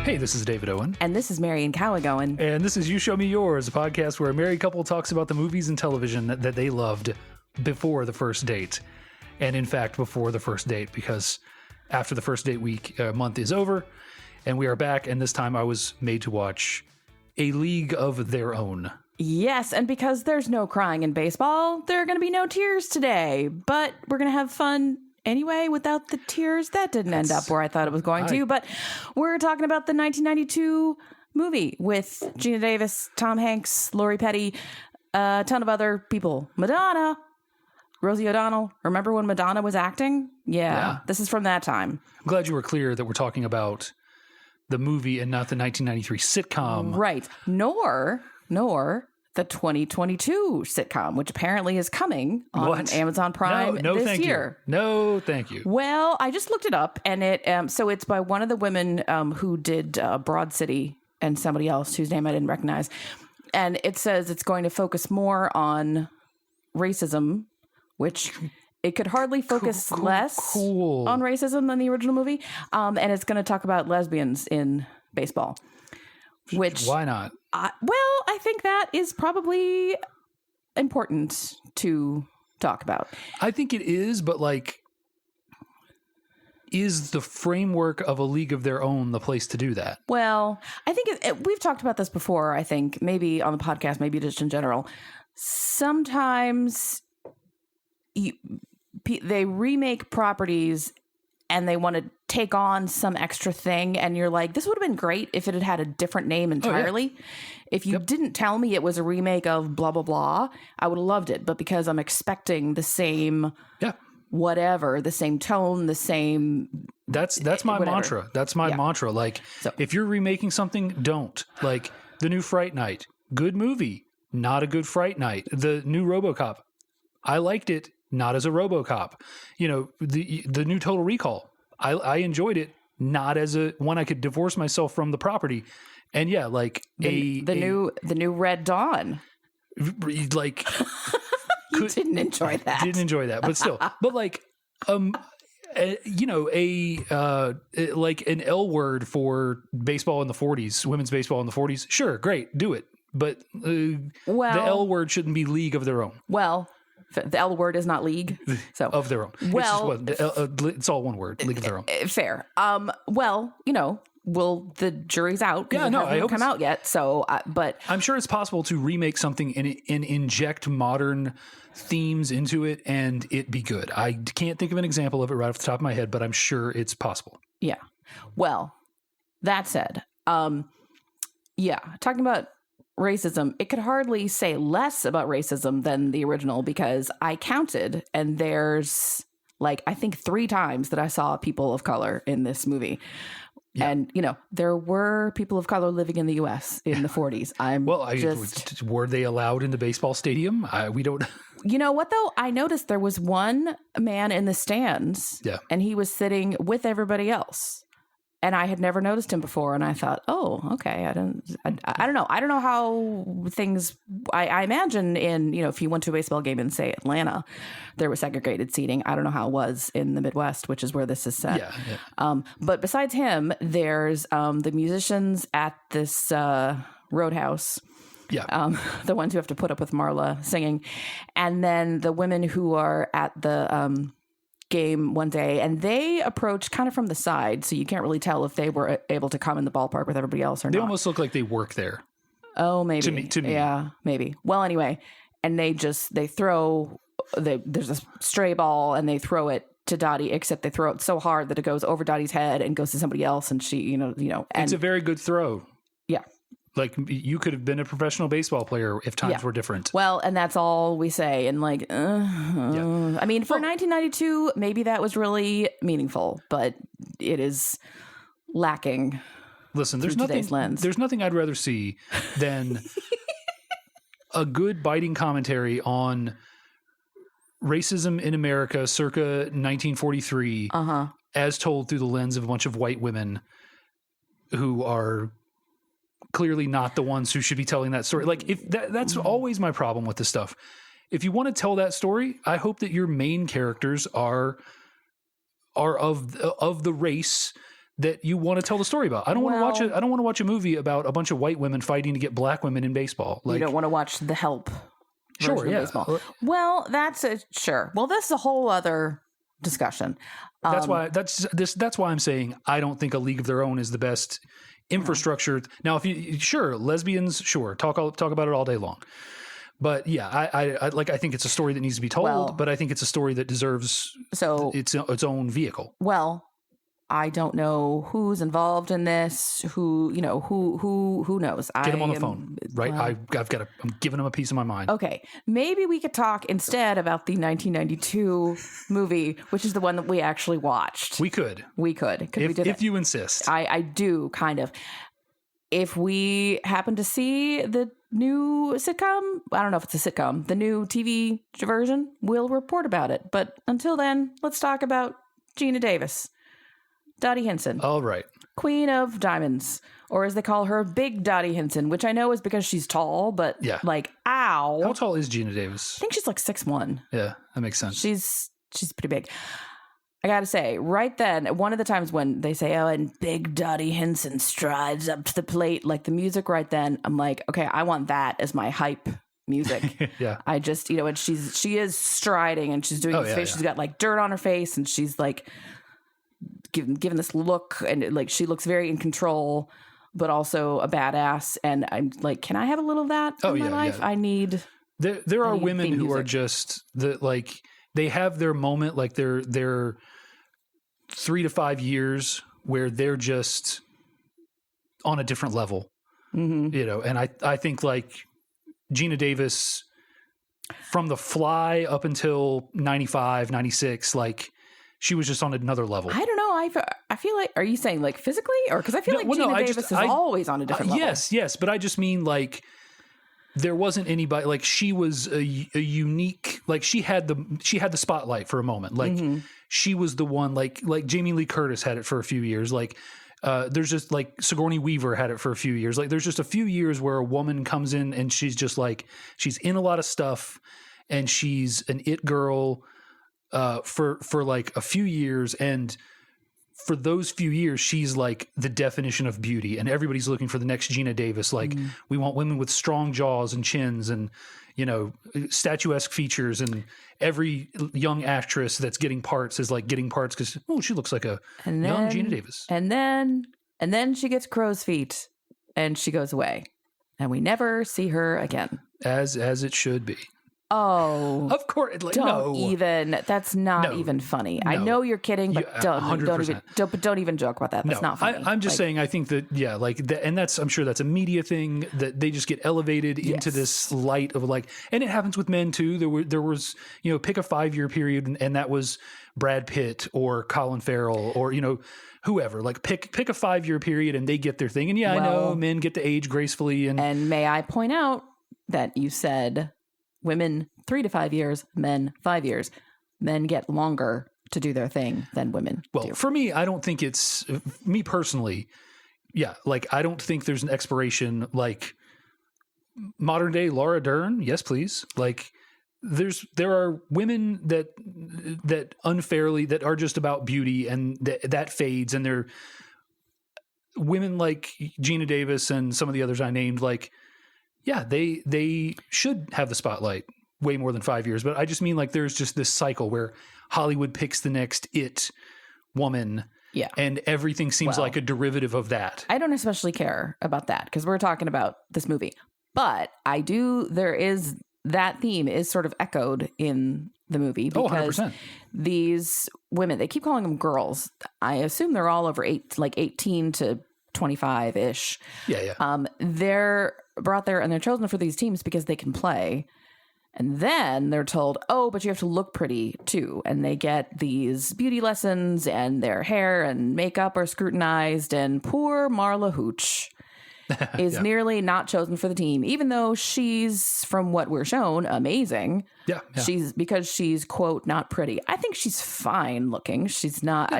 Hey, this is David Owen. And this is Marian Cowagowan. And this is You Show Me Yours, a podcast where a married couple talks about the movies and television that they loved before the first date. And in fact, before the first date, because after the first date month is over, and we are back, and this time I was made to watch A League of Their Own. Yes, and because there's no crying in baseball, there are going to be no tears today. But we're going to have fun anyway without the tears. That didn't end up where I thought it was going to. But we're talking about the 1992 movie with Gina Davis, Tom Hanks, Lori Petty, a ton of other people. Madonna, Rosie O'Donnell. Remember when Madonna was acting? Yeah. This is from that time. I'm glad you were clear that we're talking about the movie and not the 1993 sitcom. Right. Nor the 2022 sitcom, which apparently is coming on Amazon Prime this year. No, thank you. Well, I just looked it up, and so it's by one of the women who did Broad City and somebody else whose name I didn't recognize. And it says it's going to focus more on racism, which it could hardly focus less on racism than the original movie. And it's going to talk about lesbians in baseball. Which, why not? I think that is probably important to talk about. I think it is, but is the framework of A League of Their Own the place to do that? Well, I think we've talked about this before, I think, maybe on the podcast, maybe just in general. Sometimes they remake properties and they want to take on some extra thing, and you're like, this would have been great if it had had a different name entirely. Oh, yeah. If you didn't tell me it was a remake of blah, blah, blah, I would have loved it. But because I'm expecting the same whatever, the same tone, the same... That's my mantra. That's my mantra. If you're remaking something, don't. Like, the new Fright Night. Good movie. Not a good Fright Night. The new RoboCop. I liked it. Not as a RoboCop. You know, the new Total Recall. I enjoyed it. Not as one I could divorce myself from the property. And the new Red Dawn. Like, you didn't enjoy that. Didn't enjoy that, but still. But an L word for baseball in the 40s, women's baseball in the 40s. Sure, great, do it. But the L word shouldn't be League of Their Own. Well, the L word is not league, so of their own. Well, it's all one word. League of Their Own. Fair. The jury's out. Yeah, no, I hope come out yet. So, but I'm sure it's possible to remake something and inject modern themes into it and it be good. I can't think of an example of it right off the top of my head, but I'm sure it's possible. Yeah. Well, that said, talking about racism, it could hardly say less about racism than the original, because I counted and there's I think 3 times that I saw people of color in this movie. Yeah. And, there were people of color living in the U.S. in the 40s. Were they allowed in the baseball stadium? We don't... You know what, though? I noticed there was one man in the stands, and he was sitting with everybody else. And I had never noticed him before, and I thought, oh, okay. I don't know. I don't know how things. I imagine if you went to a baseball game in, say, Atlanta, there was segregated seating. I don't know how it was in the Midwest, which is where this is set. Yeah. But besides him, there's the musicians at this roadhouse. Yeah. The ones who have to put up with Marla singing, and then the women who are at the game one day, and they approach kind of from the side, so you can't really tell if they were able to come in the ballpark with everybody else or not. They almost look like they work there. Oh, maybe. To me. Yeah, maybe. Well, anyway, and there's a stray ball, and they throw it to Dottie, except they throw it so hard that it goes over Dottie's head and goes to somebody else, and she, and it's a very good throw. Yeah. Like, you could have been a professional baseball player if times were different. Well, and that's all we say. And I mean, for 1992, maybe that was really meaningful, but it is lacking. Listen, there's nothing I'd rather see than a good biting commentary on racism in America circa 1943, as told through the lens of a bunch of white women who are clearly not the ones who should be telling that story. Like, if that's always my problem with this stuff. If you want to tell that story, I hope that your main characters are of the race that you want to tell the story about. I don't want to watch it. I don't want to watch a movie about a bunch of white women fighting to get black women in baseball. Like, you don't want to watch The Help. Sure, yeah. Baseball. Well, sure. Well, this is a whole other discussion. That's why I'm saying I don't think A League of Their Own is the best infrastructure. Now, lesbians, talk about it all day long. But yeah, I think it's a story that needs to be told, but I think it's a story that deserves its own vehicle. Well, I don't know who's involved in this. Who knows? Get him on the phone, right? Well, I'm giving him a piece of my mind. Okay, maybe we could talk instead about the 1992 movie, which is the one that we actually watched. We could. If you insist. I do kind of. If we happen to see the new sitcom, I don't know if it's a sitcom, the new TV version, we'll report about it. But until then, let's talk about Geena Davis. Dottie Hinson. All right. Queen of Diamonds. Or as they call her, Big Dottie Hinson, which I know is because she's tall, but like, ow. How tall is Geena Davis? I think she's like 6'1". Yeah, that makes sense. She's pretty big. I gotta say, right then, one of the times when they say, oh, and Big Dottie Hinson strides up to the plate, like the music right then, I'm like, okay, I want that as my hype music. Yeah. I just, and she is striding and she's doing this face. Yeah. She's got like dirt on her face and she's like, given this look, and like she looks very in control, but also a badass. And I'm like, can I have a little of that in my life? Yeah. I need. There are women who are just they have their moment, like they're 3 to 5 years where they're just on a different level, And I think like Geena Davis from The Fly up until 95, 96, like. She was just on another level. I don't know. I feel like, are you saying like physically? Or because I feel like Geena Davis is always on a different level. Yes. But I just mean like there wasn't anybody, like she was a unique, like she had the spotlight for a moment. Like she was the one, like Jamie Lee Curtis had it for a few years. Like there's just like Sigourney Weaver had it for a few years. Like there's just a few years where a woman comes in and she's just like, she's in a lot of stuff and she's an it girl. For like a few years, and for those few years, she's like the definition of beauty, and everybody's looking for the next Geena Davis. Like we want women with strong jaws and chins, and statuesque features, and every young actress that's getting parts is like getting parts because she looks like a young Geena Davis. And then she gets crow's feet, and she goes away, and we never see her again. As it should be. Oh, of course! Like, that's not even funny. No. I know you're kidding, but don't even joke about that. That's not funny. I'm just saying. I think that and I'm sure that's a media thing that they just get elevated into this light of like, and it happens with men too. There was pick a 5-year period, and that was Brad Pitt or Colin Farrell or whoever. Like pick a 5-year period, and they get their thing. And I know men get to age gracefully. And may I point out that you said. Women 3 to 5 years, men 5 years. Men get longer to do their thing than women do. For me, I don't think it's me personally. Yeah, like I don't think there's an expiration like modern day Laura Dern. Yes, please. Like there are women that unfairly that are just about beauty and that fades, and they're women like Geena Davis and some of the others I named like. Yeah, they should have the spotlight way more than 5 years. But I just mean like there's just this cycle where Hollywood picks the next it woman. Yeah. And everything seems like a derivative of that. I don't especially care about that because we're talking about this movie. But that theme is sort of echoed in the movie because 100%. These women, they keep calling them girls. I assume they're all over 18 to 25-ish. Yeah. They're brought there and they're chosen for these teams because they can play. And then they're told, but you have to look pretty too. And they get these beauty lessons and their hair and makeup are scrutinized. And poor Marla Hooch is nearly not chosen for the team, even though she's, from what we're shown, amazing. Yeah. Because she's, quote, not pretty. I think she's fine looking. She's not.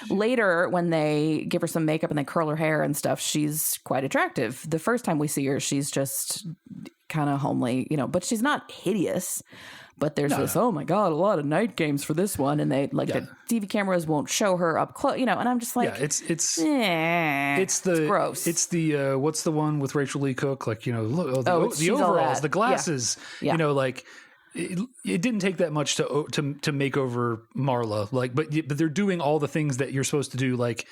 Later when they give her some makeup and they curl her hair and stuff, she's quite attractive. The first time we see her, she's just kind of homely, but she's not hideous. But there's oh my God, a lot of night games for this one. And they the TV cameras won't show her up close, and I'm just like, it's gross. It's the, what's the one with Rachel Lee Cook? Like, look, the overalls, the glasses, it didn't take that much to make over Marla. Like, but they're doing all the things that you're supposed to do, like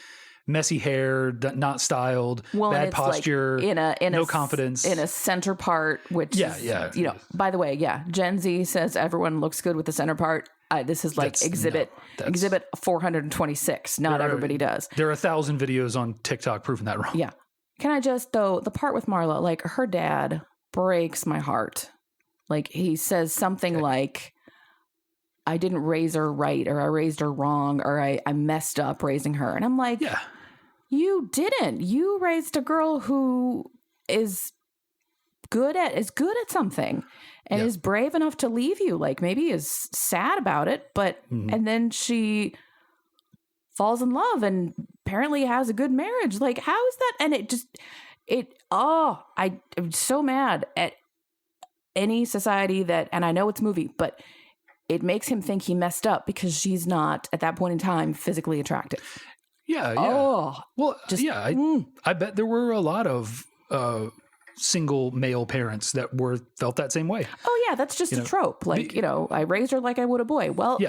messy hair, not styled, bad posture, no confidence in a center part, which by the way, Gen Z says everyone looks good with the center part. This is like exhibit 426. Not everybody does. There are 1,000 videos on TikTok proving that wrong. Yeah. Can I just, though, the part with Marla, like her dad breaks my heart. Like he says something like, I didn't raise her right, or I raised her wrong, or I messed up raising her. And I'm like, you didn't. You raised a girl who is good at something and is brave enough to leave you. Like maybe is sad about it, but and then she falls in love and apparently has a good marriage. Like how is that? And I'm so mad at any society that, and I know it's a movie, but it makes him think he messed up because she's not at that point in time physically attractive. Yeah. Oh, well, I bet there were a lot of single male parents that felt that same way. Oh yeah, that's just a trope. Like I raised her like I would a boy. Well,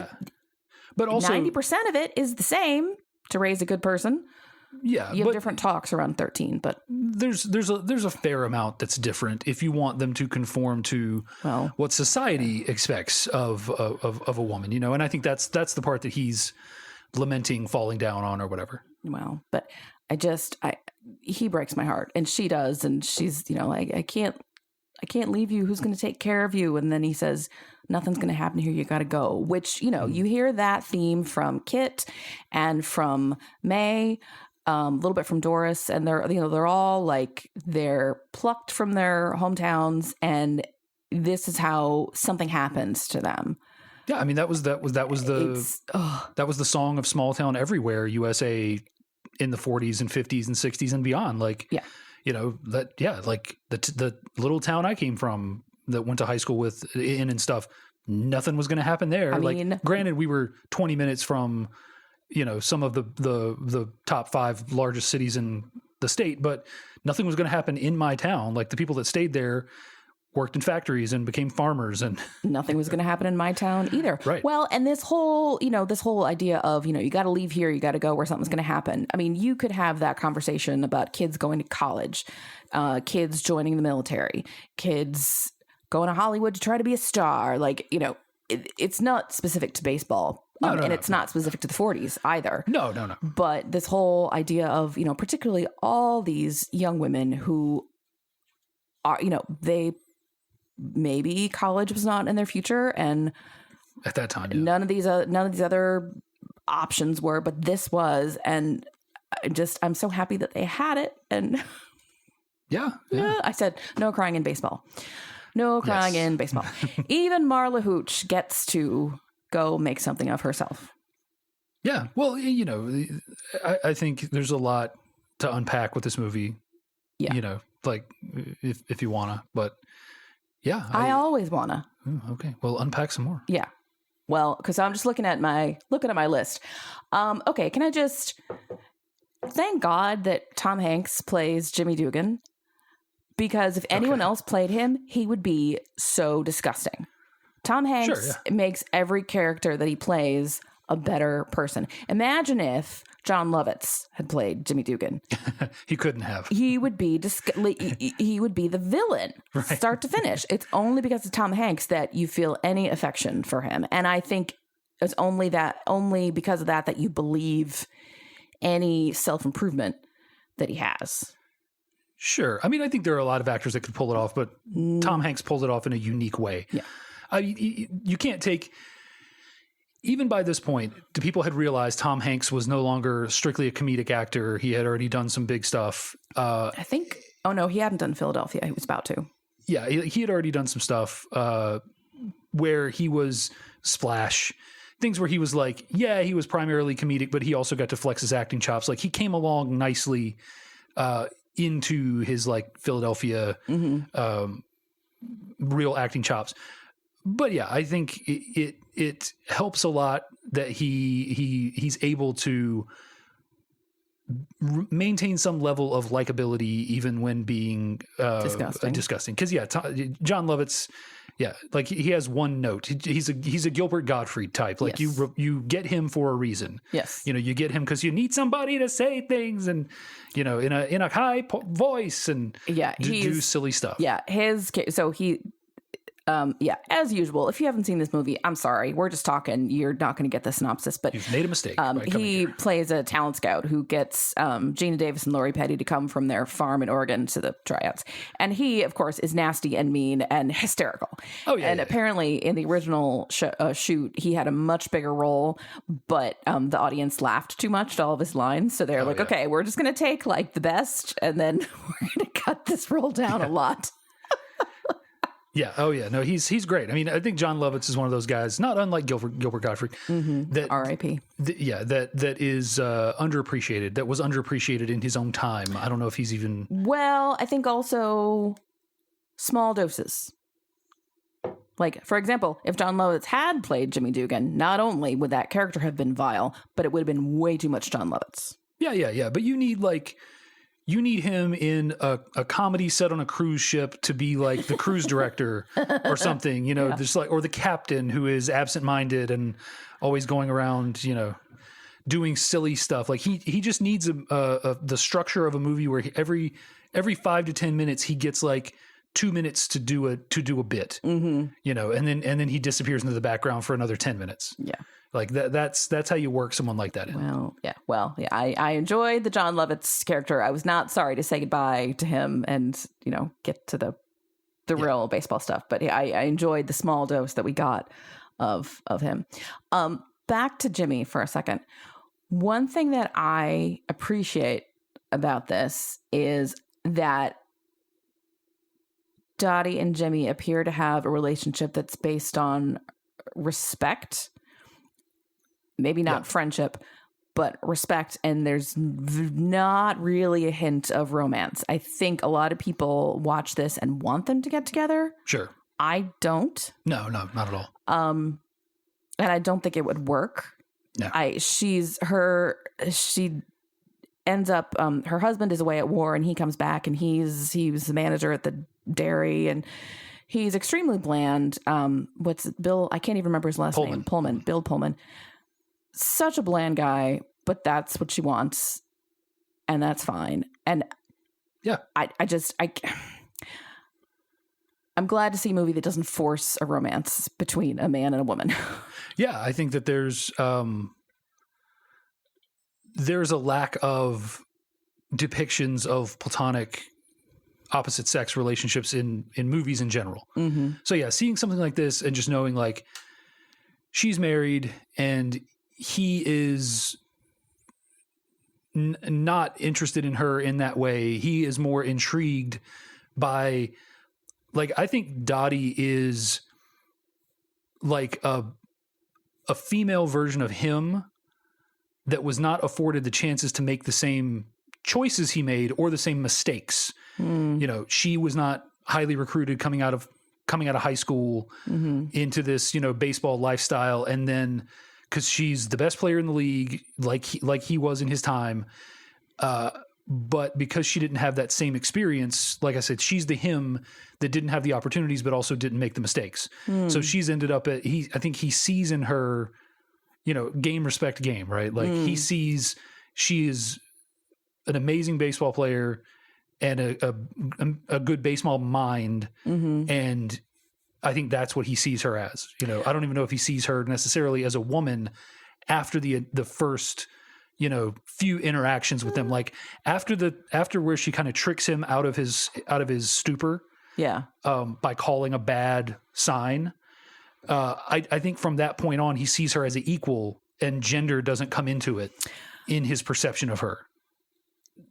but also 90% of it is the same to raise a good person. Yeah, you have different talks around 13, but there's a fair amount that's different if you want them to conform to what society expects of a woman, and I think that's the part that he's lamenting falling down on or whatever. Well, but he breaks my heart, and she does, and she's like I can't leave you. Who's going to take care of you? And then he says, nothing's going to happen here. You got to go. Which you hear that theme from Kit and from May. A little bit from Doris, and they're all like they're plucked from their hometowns, and this is how something happens to them. Yeah, I mean that was the song of small town everywhere USA in the 40s and 50s and 60s and beyond. Like like the little town I came from that went to high school with and stuff. Nothing was going to happen there. I mean, granted, we were 20 minutes from some of the top 5 largest cities in the state, but nothing was going to happen in my town. Like the people that stayed there worked in factories and became farmers, and nothing was going to happen in my town either. Right. Well, and this whole idea of, you got to leave here, you got to go where something's going to happen. I mean, you could have that conversation about kids going to college, kids joining the military, kids going to Hollywood to try to be a star. Like, it's not specific to baseball. It's not specific to the 40s either. No. But this whole idea of, particularly all these young women who are, they maybe college was not in their future, and at that time, none of these other options were, but this was, and I'm so happy that they had it. And yeah. I said no crying in baseball. No crying in baseball. Even Marla Hooch gets to go make something of herself. Yeah. Well, I think there's a lot to unpack with this movie. Yeah. Like if you wanna, but yeah. I always wanna. Okay. Well, unpack some more. Yeah. Well, because I'm just looking at my list. Okay. Can I just thank God that Tom Hanks plays Jimmy Dugan? Because if anyone else played him, he would be so disgusting. Tom Hanks makes every character that he plays a better person. Imagine if John Lovitz had played Jimmy Dugan. He couldn't have. He would be he would be the villain, start to finish. It's only because of Tom Hanks that you feel any affection for him. And I think it's only because of that you believe any self-improvement that he has. Sure. I mean, I think there are a lot of actors that could pull it off, but Tom Hanks pulls it off in a unique way. Yeah. You can't take, even by this point, the people had realized Tom Hanks was no longer strictly a comedic actor. He had already done some big stuff. I think, he hadn't done Philadelphia. He was about to. Yeah, he had already done some stuff where he was Splash. Things where he was like, he was primarily comedic, but he also got to flex his acting chops. Like he came along nicely into his like Philadelphia real acting chops. But yeah, I think it helps a lot that he's able to maintain some level of likability even when being disgusting. Because John Lovitz, like he has one note. He's a Gilbert Gottfried type. Like you get him for a reason. Yes, you get him because you need somebody to say things and in a high voice and do silly stuff. Yeah, as usual, if you haven't seen this movie, I'm sorry. We're just talking. You're not going to get the synopsis, but you've made a mistake. He plays a talent scout who gets Gina Davis and Lori Petty to come from their farm in Oregon to the tryouts. And he, of course, is nasty and mean and hysterical. Oh, yeah. And apparently in the original shoot, he had a much bigger role, but the audience laughed too much to all of his lines. So they're okay, we're just going to take like the best and then we're going to cut this role down a lot. Yeah. Oh, yeah. No, he's great. I mean, I think John Lovitz is one of those guys, not unlike Gilbert Gottfried, that R.I.P. That is underappreciated. That was underappreciated in his own time. I don't know if he's even. Well, I think also small doses. Like, for example, if John Lovitz had played Jimmy Dugan, not only would that character have been vile, but it would have been way too much John Lovitz. Yeah. But you need him in a comedy set on a cruise ship to be like the cruise director or something, just like, or the captain who is absent-minded and always going around, doing silly stuff. Like he just needs the structure of a movie where every 5 to 10 minutes he gets like 2 minutes to do a bit, and then he disappears into the background for another 10 minutes. Yeah. Like that's how you work someone like that in. Well, I enjoyed the John Lovitz character. I was not sorry to say goodbye to him and, get to the real baseball stuff. But I enjoyed the small dose that we got of him. Back to Jimmy for a second. One thing that I appreciate about this is that Dottie and Jimmy appear to have a relationship that's based on respect. Maybe not friendship, but respect. And there's not really a hint of romance. I think a lot of people watch this and want them to get together. Sure. I don't. No, not at all. And I don't think it would work. No. She ends up, her husband is away at war and he comes back and he was the manager at the dairy and he's extremely bland. What's Bill? I can't even remember his last name. Bill Pullman. Such a bland guy, but that's what she wants, and that's fine. And I'm glad to see a movie that doesn't force a romance between a man and a woman. Yeah, I think that there's a lack of depictions of platonic opposite sex relationships in movies in general. Mm-hmm. So yeah, seeing something like this and just knowing like she's married and he is not interested in her in that way. He is more intrigued by, like, I think Dottie is like a female version of him that was not afforded the chances to make the same choices he made or the same mistakes. She was not highly recruited coming out of high school into this, baseball lifestyle. And then, because she's the best player in the league, like he was in his time. But because she didn't have that same experience, like I said, she's the him that didn't have the opportunities, but also didn't make the mistakes. So she's ended up I think he sees in her, game, respect, game, right? Like he sees she is an amazing baseball player and a good baseball mind. And I think that's what he sees her as. I don't even know if he sees her necessarily as a woman after the first, few interactions with them. Like after where she kind of tricks him out of his stupor. Yeah. By calling a bad sign. I think from that point on, he sees her as an equal and gender doesn't come into it in his perception of her.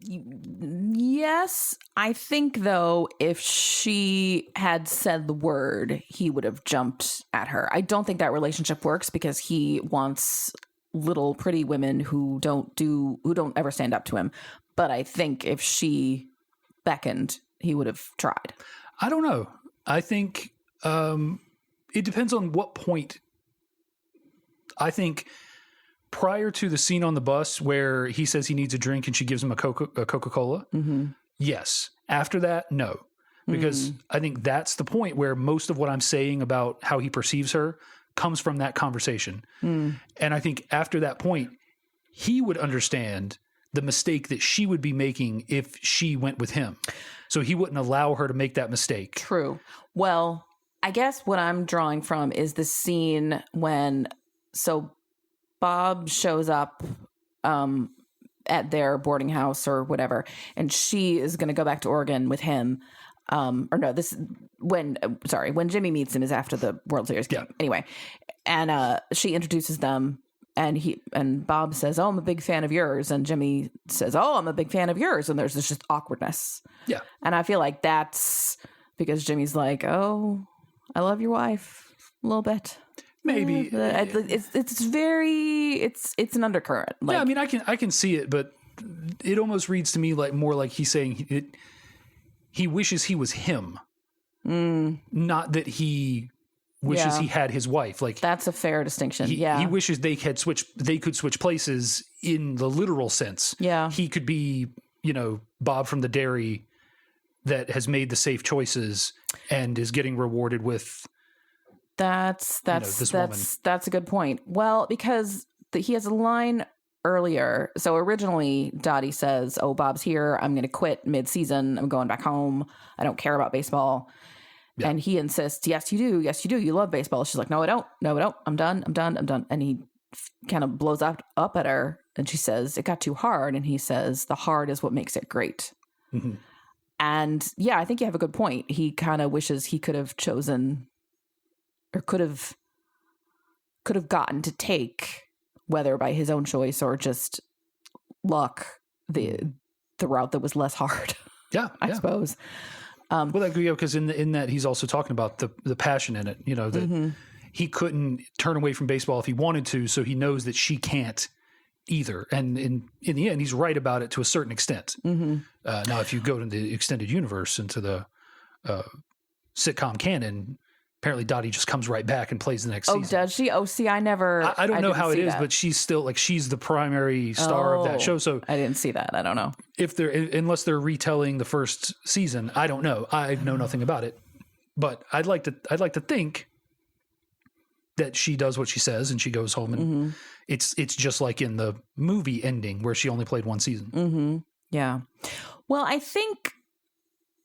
Yes, I think though if she had said the word, he would have jumped at her. I don't think that relationship works because he wants little pretty women who don't ever stand up to him. But I think if she beckoned, he would have tried. I don't know. I think it depends on what point. I think prior to the scene on the bus where he says he needs a drink and she gives him a Coca-Cola, yes. After that, no. Because I think that's the point where most of what I'm saying about how he perceives her comes from that conversation. And I think after that point, he would understand the mistake that she would be making if she went with him. So he wouldn't allow her to make that mistake. True. Well, I guess what I'm drawing from is the scene when Bob shows up at their boarding house or whatever, and she is going to go back to Oregon with him. When Jimmy meets him is after the World Series game. Yeah. Anyway, and she introduces them, and Bob says, "Oh, I'm a big fan of yours," and Jimmy says, "Oh, I'm a big fan of yours," and there's this just awkwardness. Yeah, and I feel like that's because Jimmy's like, "Oh, I love your wife a little bit." Maybe it's an undercurrent. Like, yeah, I mean, I can see it, but it almost reads to me like more like he's saying he wishes he was him, not that he wishes he had his wife. Like, that's a fair distinction. He wishes they could switch places in the literal sense. Yeah, he could be, Bob from the dairy that has made the safe choices and is getting rewarded with. That's a good point. Well, because he has a line earlier. So originally Dottie says, "Oh, Bob's here. I'm going to quit mid-season. I'm going back home. I don't care about baseball." Yeah. And he insists, "Yes, you do. Yes, you do. You love baseball." She's like, "No, I don't. No, I don't. I'm done. I'm done. I'm done." And he kind of blows up at her. And she says, "It got too hard." And he says, "The hard is what makes it great." Mm-hmm. And yeah, I think you have a good point. He kind of wishes he could have chosen or could have gotten to take, whether by his own choice or just luck, the route that was less hard. Yeah, I suppose. Well, because in that he's also talking about the passion in it. That he couldn't turn away from baseball if he wanted to, so he knows that she can't either. And in the end, he's right about it to a certain extent. Now, if you go to the extended universe, into the sitcom canon, apparently Dottie just comes right back and plays the next season. Oh, does she? Oh, see, I don't know how it is, but she's still she's the primary star of that show. So I didn't see that. I don't know unless they're retelling the first season. I don't know. I know nothing about it, but I'd like to think that she does what she says and she goes home and it's just like in the movie ending where she only played one season. Yeah. Well, I think,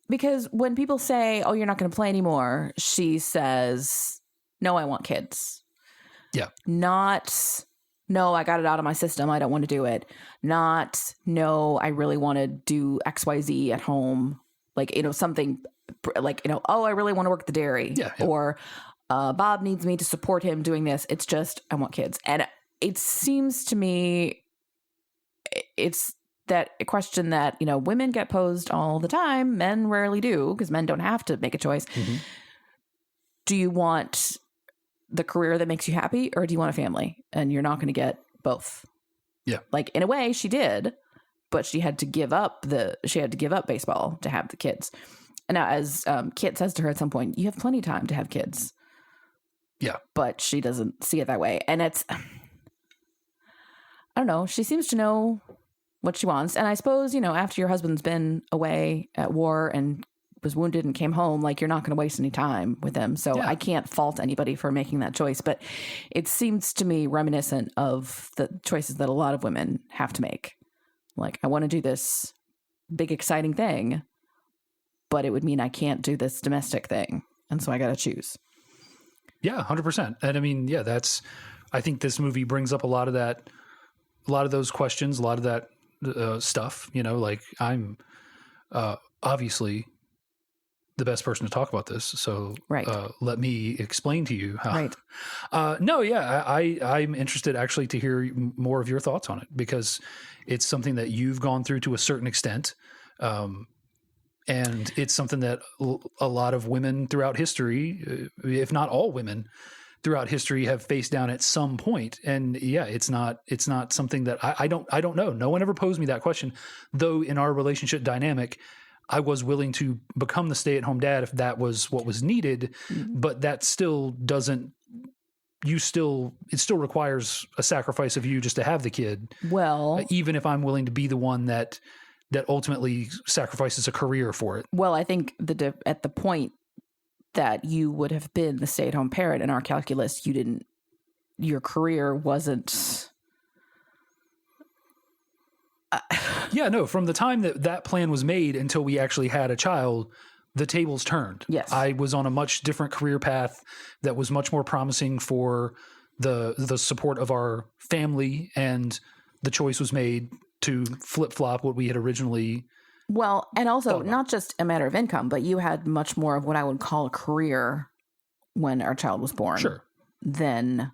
because when people say, "Oh, you're not going to play anymore," she says, "No, I want kids." Yeah. Not, "No, I got it out of my system. I don't want to do it." Not, "No, I really want to do XYZ at home." Like, something like, "Oh, I really want to work at the dairy." Yeah. Or, "Bob needs me to support him doing this." It's just, "I want kids." And it seems to me it's that question that, women get posed all the time. Men rarely do, because men don't have to make a choice. Do you want the career that makes you happy, or do you want a family? And you're not going to get both. Yeah. Like, in a way she did, but she had to give up baseball to have the kids. And now, as Kit says to her at some point, "You have plenty of time to have kids." Yeah. But she doesn't see it that way. And it's, I don't know, she seems to know what she wants. And I suppose, after your husband's been away at war and was wounded and came home, like, you're not going to waste any time with him. So yeah. I can't fault anybody for making that choice. But it seems to me reminiscent of the choices that a lot of women have to make. Like, I want to do this big, exciting thing, but it would mean I can't do this domestic thing. And so I got to choose. Yeah, 100%. And I mean, yeah, I think this movie brings up a lot of those questions, a lot of that stuff, like, I'm obviously the best person to talk about this. So let me explain to you how. Right. I'm interested actually to hear more of your thoughts on it, because it's something that you've gone through to a certain extent. And it's something that a lot of women throughout history, if not all women throughout history, have faced down at some point. And yeah, it's not something that I don't know. No one ever posed me that question, though in our relationship dynamic, I was willing to become the stay-at-home dad if that was what was needed, but that still doesn't. It still requires a sacrifice of you just to have the kid. Well, even if I'm willing to be the one that ultimately sacrifices a career for it. Well, I think at the point that you would have been the stay-at-home parent in our calculus, your career wasn't. Yeah, no. From the time that plan was made until we actually had a child, the tables turned. Yes. I was on a much different career path that was much more promising for the support of our family, and the choice was made to flip-flop what we had originally. Well, and also not just a matter of income, but you had much more of what I would call a career when our child was born. Sure. Than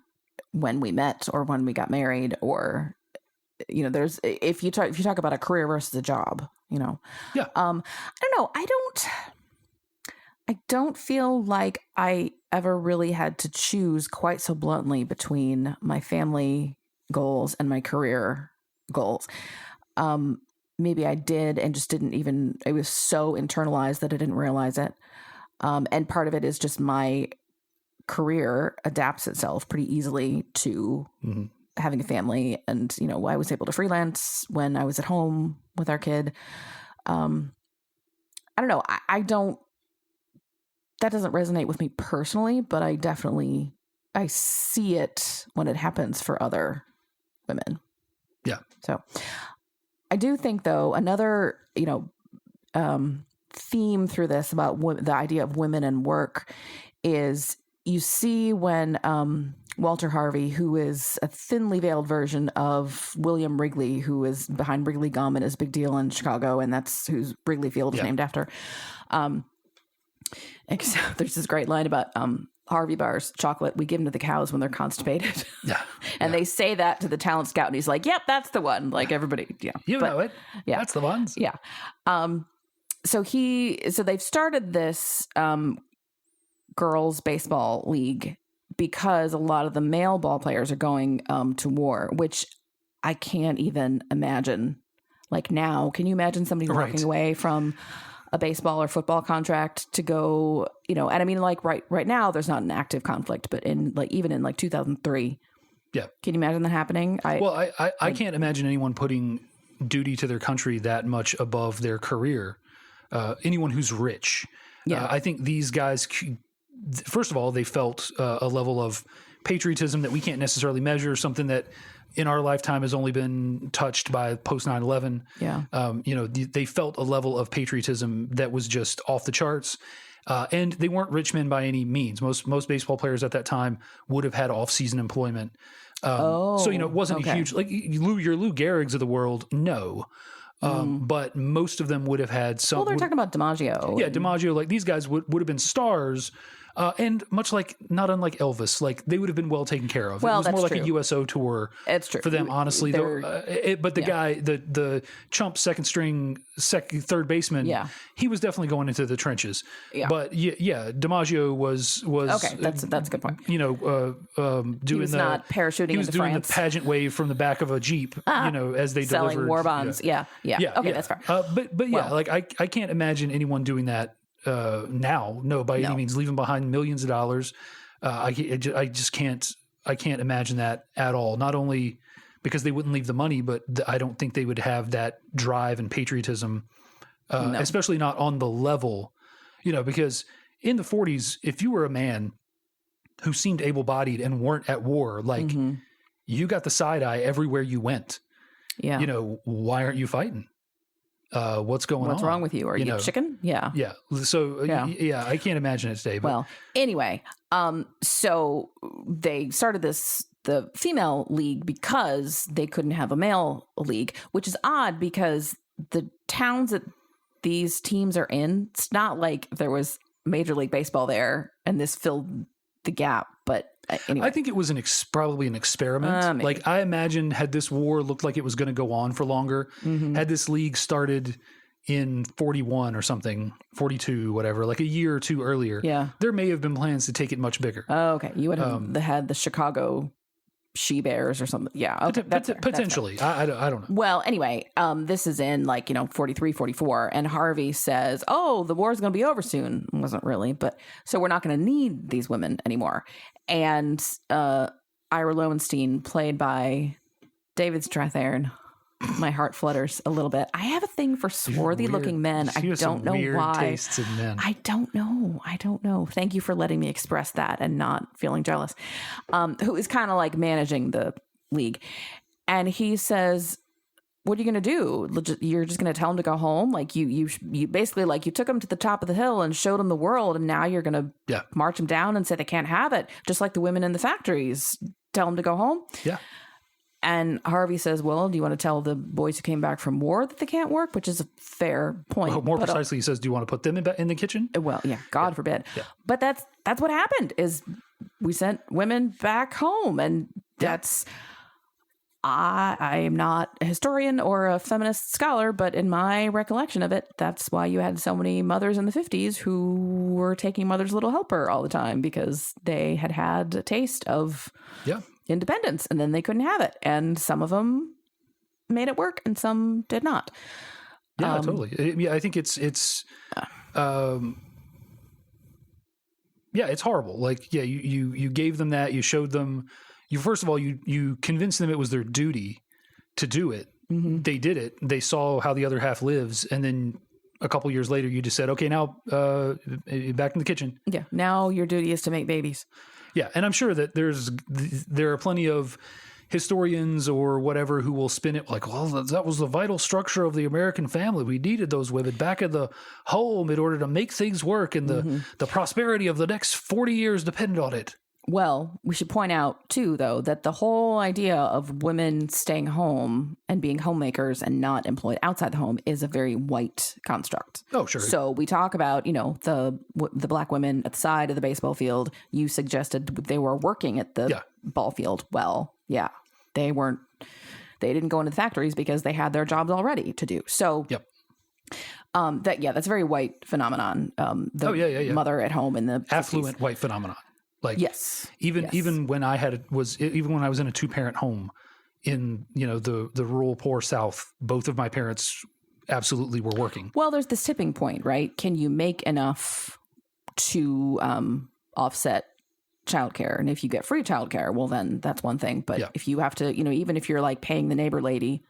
when we met or when we got married, or there's if you talk about a career versus a job, Yeah. I don't know. I don't feel like I ever really had to choose quite so bluntly between my family goals and my career goals. Maybe I did and just didn't even, it was so internalized that I didn't realize it. And part of it is just my career adapts itself pretty easily to having a family. And, I was able to freelance when I was at home with our kid. I don't know. That doesn't resonate with me personally, but I see it when it happens for other women. Yeah. So I do think, though, another, theme through this about the idea of women and work is you see when Walter Harvey, who is a thinly veiled version of William Wrigley, who is behind Wrigley Gum and is a big deal in Chicago, and that's who Wrigley Field is named after. There's this great line about Harvey bars, chocolate, we give them to the cows when they're constipated. Yeah. And they say that to the talent scout, and he's like, yep, that's the one. Like everybody, yeah. Know it. Yeah. That's the ones. Yeah. So they've started this girls baseball league because a lot of the male ball players are going to war, which I can't even imagine. Like now, can you imagine somebody walking away from a baseball or football contract to go, and I mean, like right now there's not an active conflict, but even in 2003. Yeah. Can you imagine that happening? I can't imagine anyone putting duty to their country that much above their career. Anyone who's rich. Yeah. I think these guys, first of all, they felt a level of patriotism that we can't necessarily measure, something that in our lifetime has only been touched by post 9/11. Yeah. They felt a level of patriotism that was just off the charts. And they weren't rich men by any means. Most baseball players at that time would have had off-season employment. So, it wasn't a huge, like your Lou Gehrig's of the world. No. But most of them would have had some. Well, they're talking about DiMaggio. Yeah, DiMaggio, like these guys would have been stars. And not unlike Elvis, like they would have been well taken care of. Well, it was more like true. a USO tour. It's true for them, honestly. But the guy, the chump second string, third baseman, he was definitely going into the trenches. Yeah. But DiMaggio was okay. That's a good point. Doing he was not parachuting. He was into doing France. The pageant wave from the back of a Jeep. As they selling delivered war bonds. Yeah. Okay, that's fair. But like I can't imagine anyone doing that. Now, by any means, leaving behind millions of dollars. I just can't imagine that at all. Not only because they wouldn't leave the money, but I don't think they would have that drive and patriotism, especially not on the level, because in the 40s, if you were a man who seemed able-bodied and weren't at war, like you got the side eye everywhere you went. Yeah. Why aren't you fighting? What's going on? What's wrong with you? Are you chicken? Yeah. Yeah. So, I can't imagine it today. But. Well, anyway, so they started the female league because they couldn't have a male league, which is odd because the towns that these teams are in, it's not like there was Major League Baseball there and this filled the gap. But anyway. I think it was probably an experiment. Like I imagine had this war looked like it was going to go on for longer, had this league started in 41 or something, 42, whatever, like a year or two earlier, there may have been plans to take it much bigger. Oh, okay. You would have had the Chicago she bears or something. Yeah. Okay, potentially. I don't know. Well, anyway, this is in 43, 44. And Harvey says, oh, the war's going to be over soon. It wasn't really. But so we're not going to need these women anymore. And Ira Lowenstein, played by David Strathairn. My heart flutters a little bit. I have a thing for swarthy looking men. I don't know why. Tastes in men. I don't know. Thank you for letting me express that and not feeling jealous. Who is kind of like managing the league. And he says, what are you going to do? You're just going to tell him to go home? Like you basically, like, you took him to the top of the hill and showed him the world, and now you're going to march him down and say they can't have it. Just like the women in the factories. Tell them to go home? Yeah. And Harvey says, well, do you want to tell the boys who came back from war that they can't work? Which is a fair point. Well, more precisely, he says, do you want to put them in the kitchen? Well, yeah, God forbid. Yeah. But that's what happened, is we sent women back home. And that's, I am not a historian or a feminist scholar, but in my recollection of it, that's why you had so many mothers in the 50s who were taking Mother's Little Helper all the time, because they had a taste of independence, and then they couldn't have it. And some of them made it work and some did not. Yeah, totally. I think it's it's horrible. Like, you gave them that, you showed them, first of all, you convinced them it was their duty to do it. Mm-hmm. They did it. They saw how the other half lives. And then a couple years later, you just said, okay, now back in the kitchen. Yeah. Now your duty is to make babies. Yeah, and I'm sure that there are plenty of historians or whatever who will spin it like, well, that was the vital structure of the American family. We needed those women back in the home in order to make things work, and the prosperity of the next 40 years depended on it. Well, we should point out, too, though, that the whole idea of women staying home and being homemakers and not employed outside the home is a very white construct. Oh, sure. So we talk about, the black women at the side of the baseball field. You suggested they were working at the ball field. Well, yeah, they weren't. They didn't go into the factories because they had their jobs already to do. So that's a very white phenomenon. Mother at home in the 50s. Affluent white phenomenon. Like, even when I was in a 2-parent home in, the rural poor South, both of my parents absolutely were working. Well, there's this tipping point, right? Can you make enough to offset childcare? And if you get free childcare, well, then that's one thing. But if you have to, even if you're like paying the neighbor lady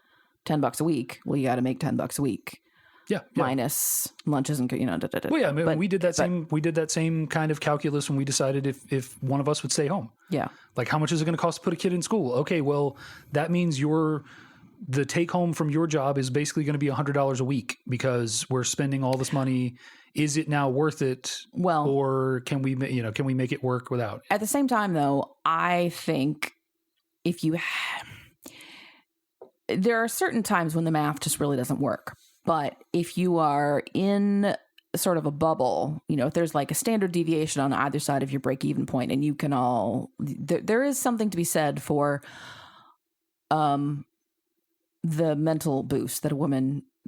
$10 a week, well, you got to make $10 a week. Yeah. Minus lunches and Well, yeah, I mean, we did that same kind of calculus when we decided if one of us would stay home. Yeah. Like, how much is it going to cost to put a kid in school? Okay, well, that means the take home from your job is basically going to be $100 a week because we're spending all this money. Is it now worth it? Well, or can we make it work without? At the same time, though, I think there are certain times when the math just really doesn't work. But if you are in sort of a bubble, if there's like a standard deviation on either side of your break-even point, and you can there is something to be said for the mental boost that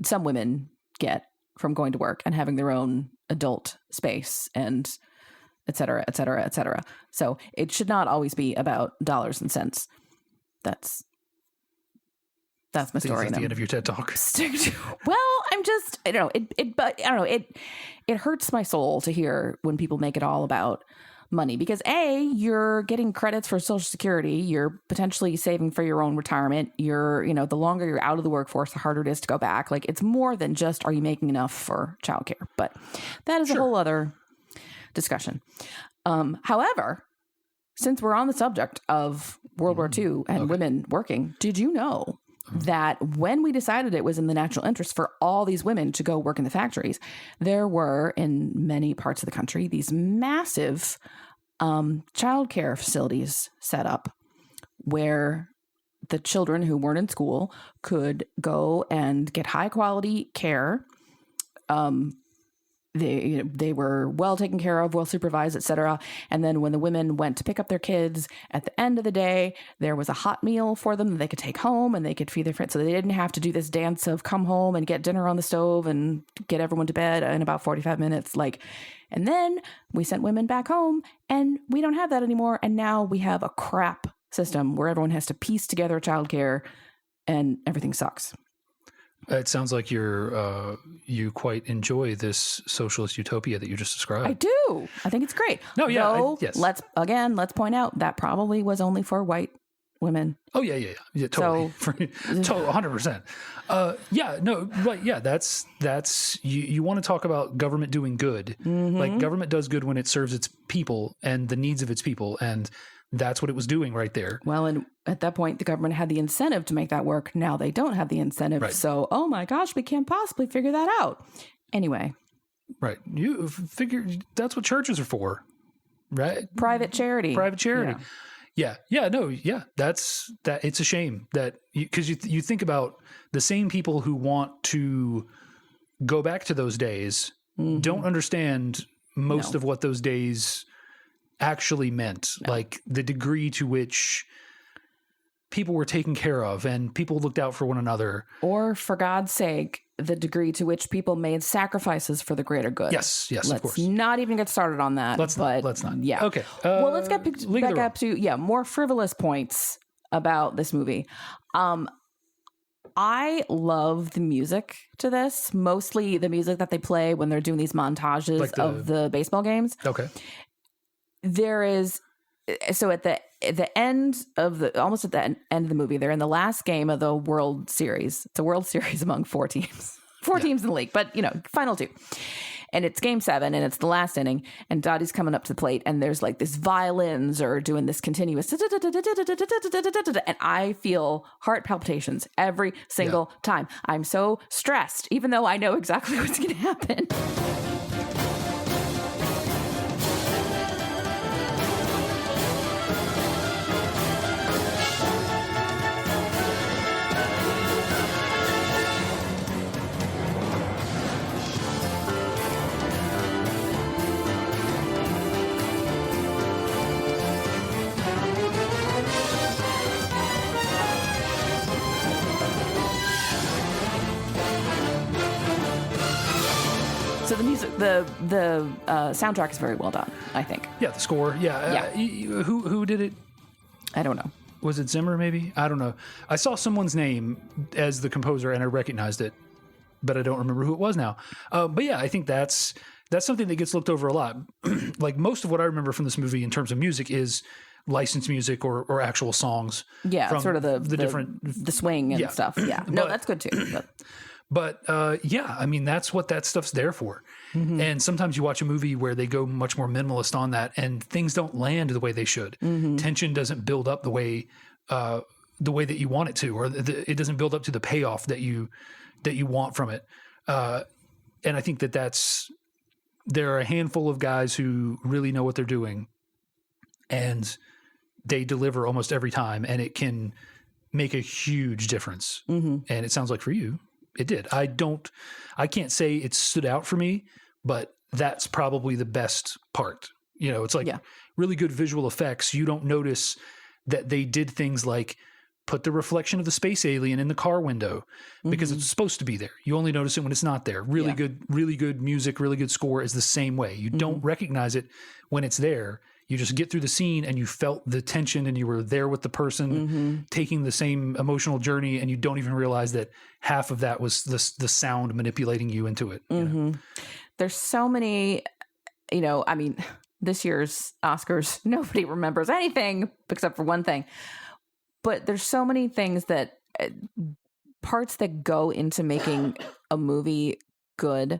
some women get from going to work and having their own adult space and et cetera, et cetera, et cetera. So it should not always be about dollars and cents. That's my story. That's the end of your TED Talk. Well, I'm just, it hurts my soul to hear when people make it all about money, because you're getting credits for Social Security. You're potentially saving for your own retirement. You're, the longer you're out of the workforce, the harder it is to go back. Like, it's more than just, are you making enough for childcare? But that is a whole other discussion. However, since we're on the subject of World War II and women working, did you know that when we decided it was in the national interest for all these women to go work in the factories, there were in many parts of the country these massive childcare facilities set up where the children who weren't in school could go and get high quality care. They were well taken care of, well supervised, et cetera. And then when the women went to pick up their kids at the end of the day, there was a hot meal for them that they could take home and they could feed their friends. So they didn't have to do this dance of come home and get dinner on the stove and get everyone to bed in about 45 minutes. And then we sent women back home, and we don't have that anymore. And now we have a crap system where everyone has to piece together childcare and everything sucks. It sounds like you quite enjoy this socialist utopia that you just described. I do. I think it's great. No, yeah. Though, yes. Let's point out that probably was only for white women. Oh, yeah, totally. So, 100%. Yeah, no, right. Yeah, that's you want to talk about government doing good. Like government does good when it serves its people and the needs of its people. And that's what it was doing right there. Well, and at that point, the government had the incentive to make that work. Now they don't have the incentive. Right. So, oh my gosh, we can't possibly figure that out. Anyway. Right. You figure that's what churches are for, right? Private charity. Yeah. That's that. It's a shame that because you think about the same people who want to go back to those days don't understand most of what those days actually meant, like the degree to which people were taken care of and people looked out for one another. Or, for God's sake, the degree to which people made sacrifices for the greater good. Yes, of course. Let's not even get started on that. Let's not. Yeah. Okay. Well, let's get back up to, more frivolous points about this movie. I love the music to this, mostly the music that they play when they're doing these montages of the baseball games. Okay. There is, so at the end of almost at the end of the movie, they're in the last game of the World Series. It's a World Series among 4 teams. 4 teams in the league, but final 2. And it's game 7 and it's the last inning and Dottie's coming up to the plate and there's like this violins are doing this continuous and I feel heart palpitations every single time. I'm so stressed, even though I know exactly what's going to happen. So the music, the soundtrack is very well done, I think. Yeah, the score. Yeah. Who did it? I don't know. Was it Zimmer? Maybe, I don't know. I saw someone's name as the composer and I recognized it, but I don't remember who it was now. But yeah, I think that's something that gets looked over a lot. Like most of what I remember from this movie in terms of music is licensed music or actual songs. Yeah, from sort of the different the swing and stuff. Yeah, no, that's good too. But I mean, that's what that stuff's there for. Mm-hmm. And sometimes you watch a movie where they go much more minimalist on that and things don't land the way they should. Mm-hmm. Tension doesn't build up the way that you want it to, or it doesn't build up to the payoff that you want from it. And I think there are a handful of guys who really know what they're doing and they deliver almost every time and it can make a huge difference. Mm-hmm. And it sounds like for you, it did. I can't say it stood out for me, but that's probably the best part. It's like really good visual effects. You don't notice that they did things like put the reflection of the space alien in the car window because it's supposed to be there. You only notice it when it's not there. Really good music, really good score is the same way. You don't recognize it when it's there. You just get through the scene and you felt the tension and you were there with the person taking the same emotional journey and you don't even realize that half of that was the sound manipulating you into it. There's so many, I mean, this year's Oscars, nobody remembers anything except for one thing. But there's so many things that parts that go into making a movie good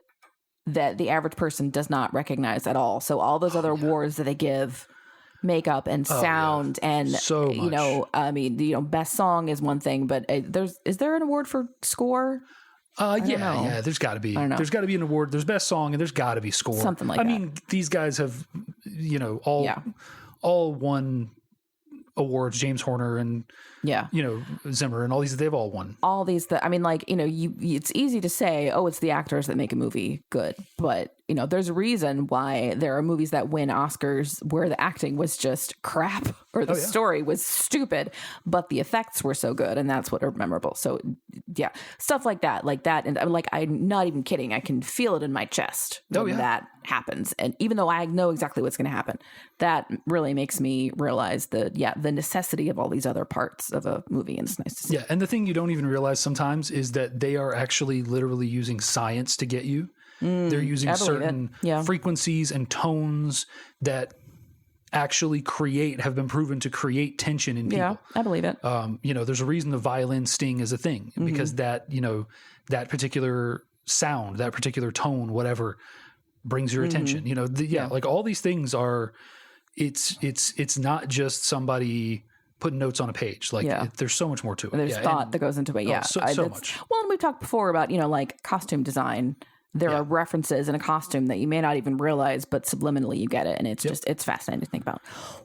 that the average person does not recognize at all. So all those other awards that they give, makeup and sound and so much. I mean, best song is one thing, but is there an award for score? Yeah, there's got to be. There's got to be an award. There's best song and there's got to be score. Something like that. I mean, these guys have, all won awards. James Horner and Zimmer and all these. They've all won. All these. It's easy to say, oh, it's the actors that make a movie good, but there's a reason why there are movies that win Oscars where the acting was just crap or the story was stupid, but the effects were so good, and that's what are memorable. So yeah, stuff like that. And I'm not even kidding. I can feel it in my chest when that happens. And even though I know exactly what's going to happen, that really makes me realize the necessity of all these other parts of a movie. And it's nice to see. Yeah. And the thing you don't even realize sometimes is that they are actually literally using science to get you. They're using certain frequencies and tones that actually have been proven to create tension in people. Yeah, I believe it. There's a reason the violin sting is a thing, because that particular sound, that particular tone, whatever, brings your attention. Like all these things are, it's not just somebody putting notes on a page. There's so much more to it. There's thought that goes into it. Yeah. So much. Well, and we've talked before about, like costume design. There are references in a costume that you may not even realize, but subliminally you get it. And it's it's fascinating to think about.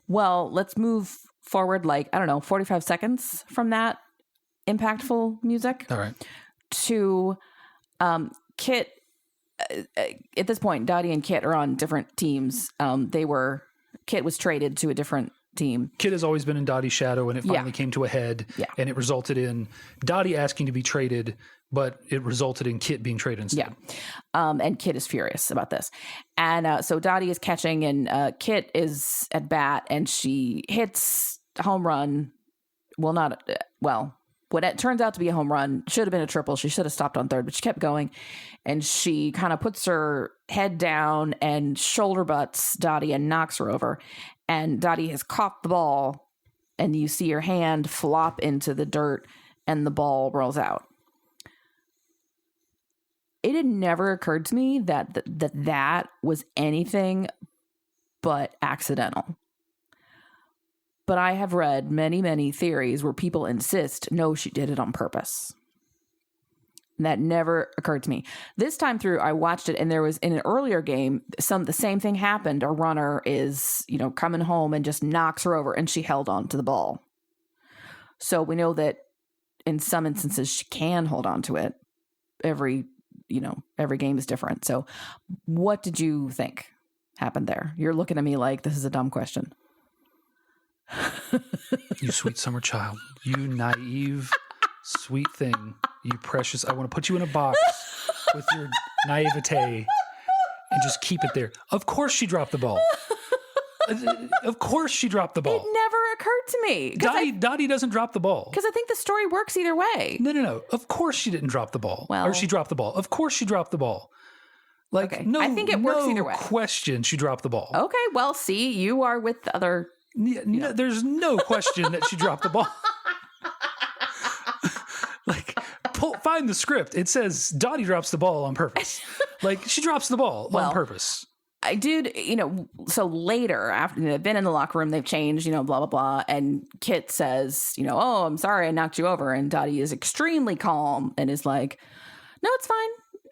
Well, let's move forward 45 seconds from that impactful music. All right. To Kit. At this point, Dottie and Kit are on different teams. Kit was traded to a different team. Kit has always been in Dottie's shadow, and it finally came to a head. Yeah. And it resulted in Dottie asking to be traded, but it resulted in Kit being traded instead. Yeah. And Kit is furious about this. And so Dottie is catching, and Kit is at bat, and she hits a home run. What it turns out to be a home run should have been a triple. She should have stopped on third, but she kept going. And she kind of puts her head down and shoulder butts Dottie and knocks her over. And Dottie has caught the ball, and you see her hand flop into the dirt, and the ball rolls out. It had never occurred to me that was anything but accidental. But I have read many, many theories where people insist, no, she did it on purpose. And that never occurred to me. This time through, I watched it, and there was, in an earlier game, the same thing happened. A runner is, coming home and just knocks her over, and she held on to the ball. So we know that in some instances she can hold on to it. Every game is different. So what did you think happened there? You're looking at me like this is a dumb question. You sweet summer child, you naive, sweet thing, you precious. I want to put you in a box with your naivete and just keep it there. Of course she dropped the ball. Of course she dropped the ball. It never occurred to me. Dottie doesn't drop the ball. Because I think the story works either way. No. Of course she didn't drop the ball. Or she dropped the ball. Of course she dropped the ball. I think it works either way. No question she dropped the ball. Okay, well, see, you are with the other... No, there's no question that she dropped the ball. Find the script. It says Dottie drops the ball on purpose. She drops the ball on purpose. I did, so later, after they've been in the locker room, they've changed, blah, blah, blah. And Kit says, oh, I'm sorry I knocked you over. And Dottie is extremely calm and is like, no, it's fine.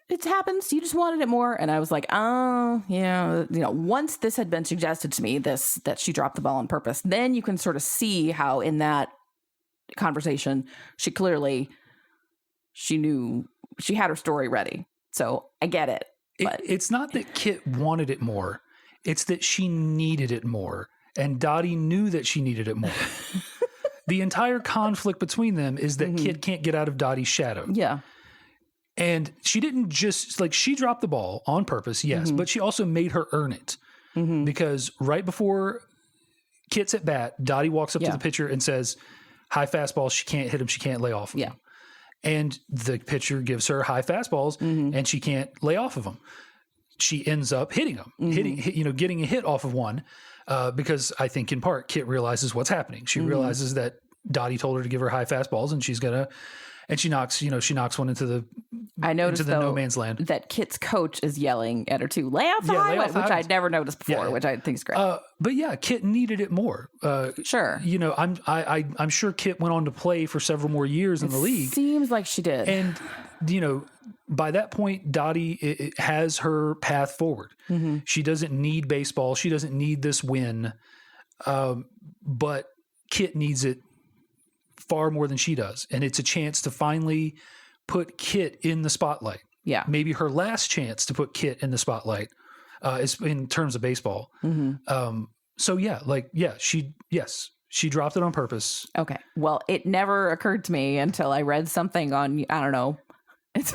It happens. You just wanted it more. And I was like, oh, yeah. Once this had been suggested to me, that she dropped the ball on purpose, then you can sort of see how in that conversation, she knew she had her story ready. So I get it. But it's not that Kit wanted it more. It's that she needed it more. And Dottie knew that she needed it more. The entire conflict between them is that Kit can't get out of Dottie's shadow. Yeah. And she didn't just, she dropped the ball on purpose, yes, but she also made her earn it. Because right before Kit's at bat, Dottie walks up to the pitcher and says, high fastball, she can't hit him, she can't lay off of him. And the pitcher gives her high fastballs, and she can't lay off of them. She ends up hitting them, getting a hit off of one, because I think in part Kit realizes what's happening. She realizes that Dottie told her to give her high fastballs, and she knocks one into the no man's land. That Kit's coach is yelling at her too. Lay off the highway, which I'd never noticed before, which I think is great. But yeah, Kit needed it more. Sure. I'm sure Kit went on to play for several more years in the league. Seems like she did. And by that point, Dottie has her path forward. She doesn't need baseball. She doesn't need this win. But Kit needs it far more than she does. And it's a chance to finally put Kit in the spotlight. Yeah. Maybe her last chance to put Kit in the spotlight in terms of baseball. Mm-hmm. So she dropped it on purpose. Okay. Well, it never occurred to me until I read something on, I don't know, it's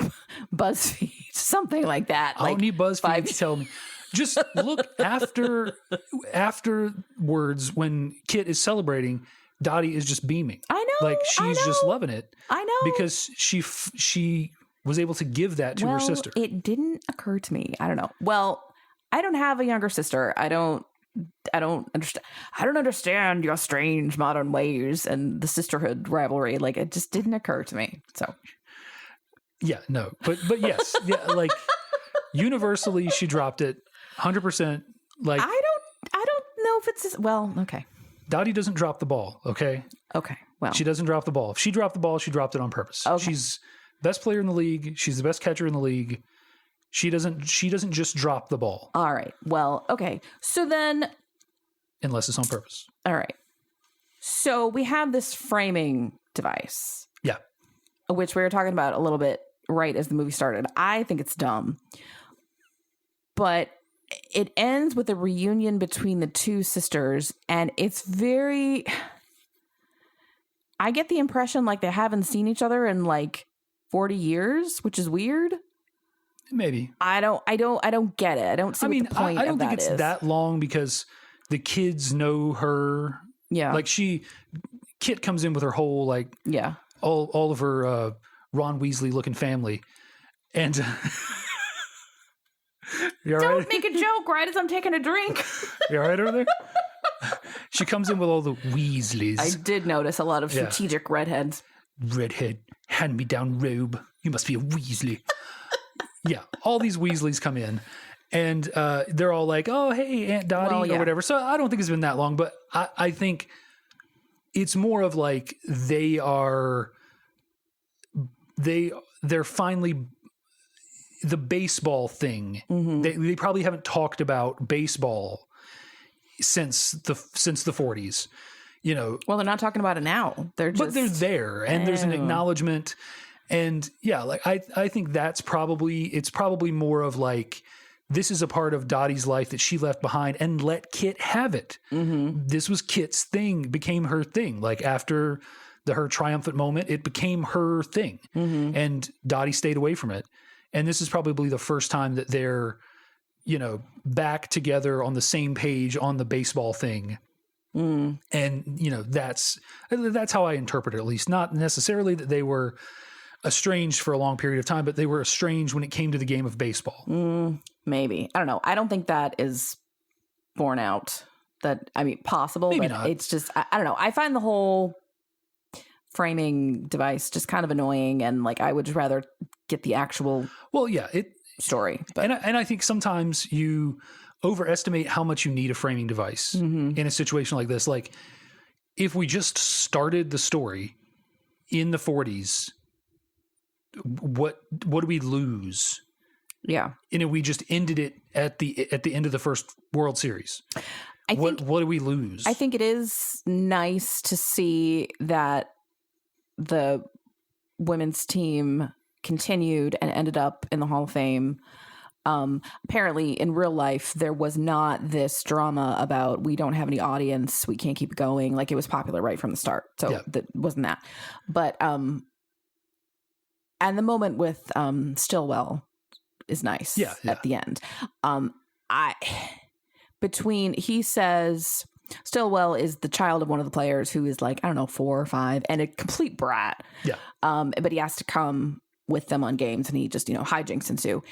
BuzzFeed, something like that. I don't need BuzzFeed to tell me. Just look afterwards when Kit is celebrating, Dottie is just beaming. I know. Like she's just loving it. I know. Because she was able to give that to her sister. It didn't occur to me. I don't know. Well, I don't have a younger sister. I don't understand your strange modern ways and the sisterhood rivalry. Like it just didn't occur to me. So yeah, no. But yes. Yeah, like universally she dropped it 100%. Like I don't know if it's well, okay. Dottie doesn't drop the ball, okay? Okay. Well. She doesn't drop the ball. If she dropped the ball, she dropped it on purpose. Okay. She's best player in the league. She's the best catcher in the league. She doesn't just drop the ball. All right. Well, okay. So then unless it's on purpose. All right. So we have this framing device. Yeah. Which we were talking about a little bit right as the movie started. I think it's dumb. But it ends with a reunion between the two sisters, and it's very... I get the impression like they haven't seen each other in like 40 years, which is weird. Maybe. I don't get it. I don't see what the point of that is. I don't think it's that long because the kids know her. Yeah. Like Kit comes in with her whole like all of her Ron Weasley looking family. And don't make a joke right as I'm taking a drink. You all right over there? She comes in with all the Weasleys. I did notice a lot of strategic redheads. Redhead, hand-me-down robe. You must be a Weasley. Yeah, all these Weasleys come in, and they're all like, oh, hey, Aunt Dottie, or whatever. So I don't think it's been that long, but I think it's more of like they're finally... the baseball thing. Mm-hmm. They probably haven't talked about baseball since the 40s, you know. Well, they're not talking about it now. But they're there, and there's an acknowledgement, and like I think it's probably more of like this is a part of Dottie's life that she left behind and let Kit have it. Mm-hmm. This was Kit's thing, became her thing. Like after her triumphant moment, it became her thing, and Dottie stayed away from it. And this is probably the first time that they're, you know, back together on the same page on the baseball thing. Mm. And, you know, that's how I interpret it, at least. Not necessarily that they were estranged for a long period of time, but they were estranged when it came to the game of baseball. Maybe. I don't know. I don't think that is borne out. Possible. Maybe but not. It's just, I don't know. I find the whole framing device just kind of annoying, and like I would just rather get the actual story. But. And I think sometimes you overestimate how much you need a framing device in a situation like this. Like if we just started the story in the 40s, what do we lose? Yeah. And if we just ended it at the end of the first World Series, what do we lose? I think it is nice to see that the women's team continued and ended up in the Hall of Fame. Apparently in real life, there was not this drama about we don't have any audience, we can't keep going. Like it was popular right from the start. So that wasn't that. But, and the moment with Stillwell is nice at the end. He says Stillwell is the child of one of the players who is like, I don't know, 4 or 5 and a complete brat. Yeah. But he has to come with them on games and he just, hijinks ensue.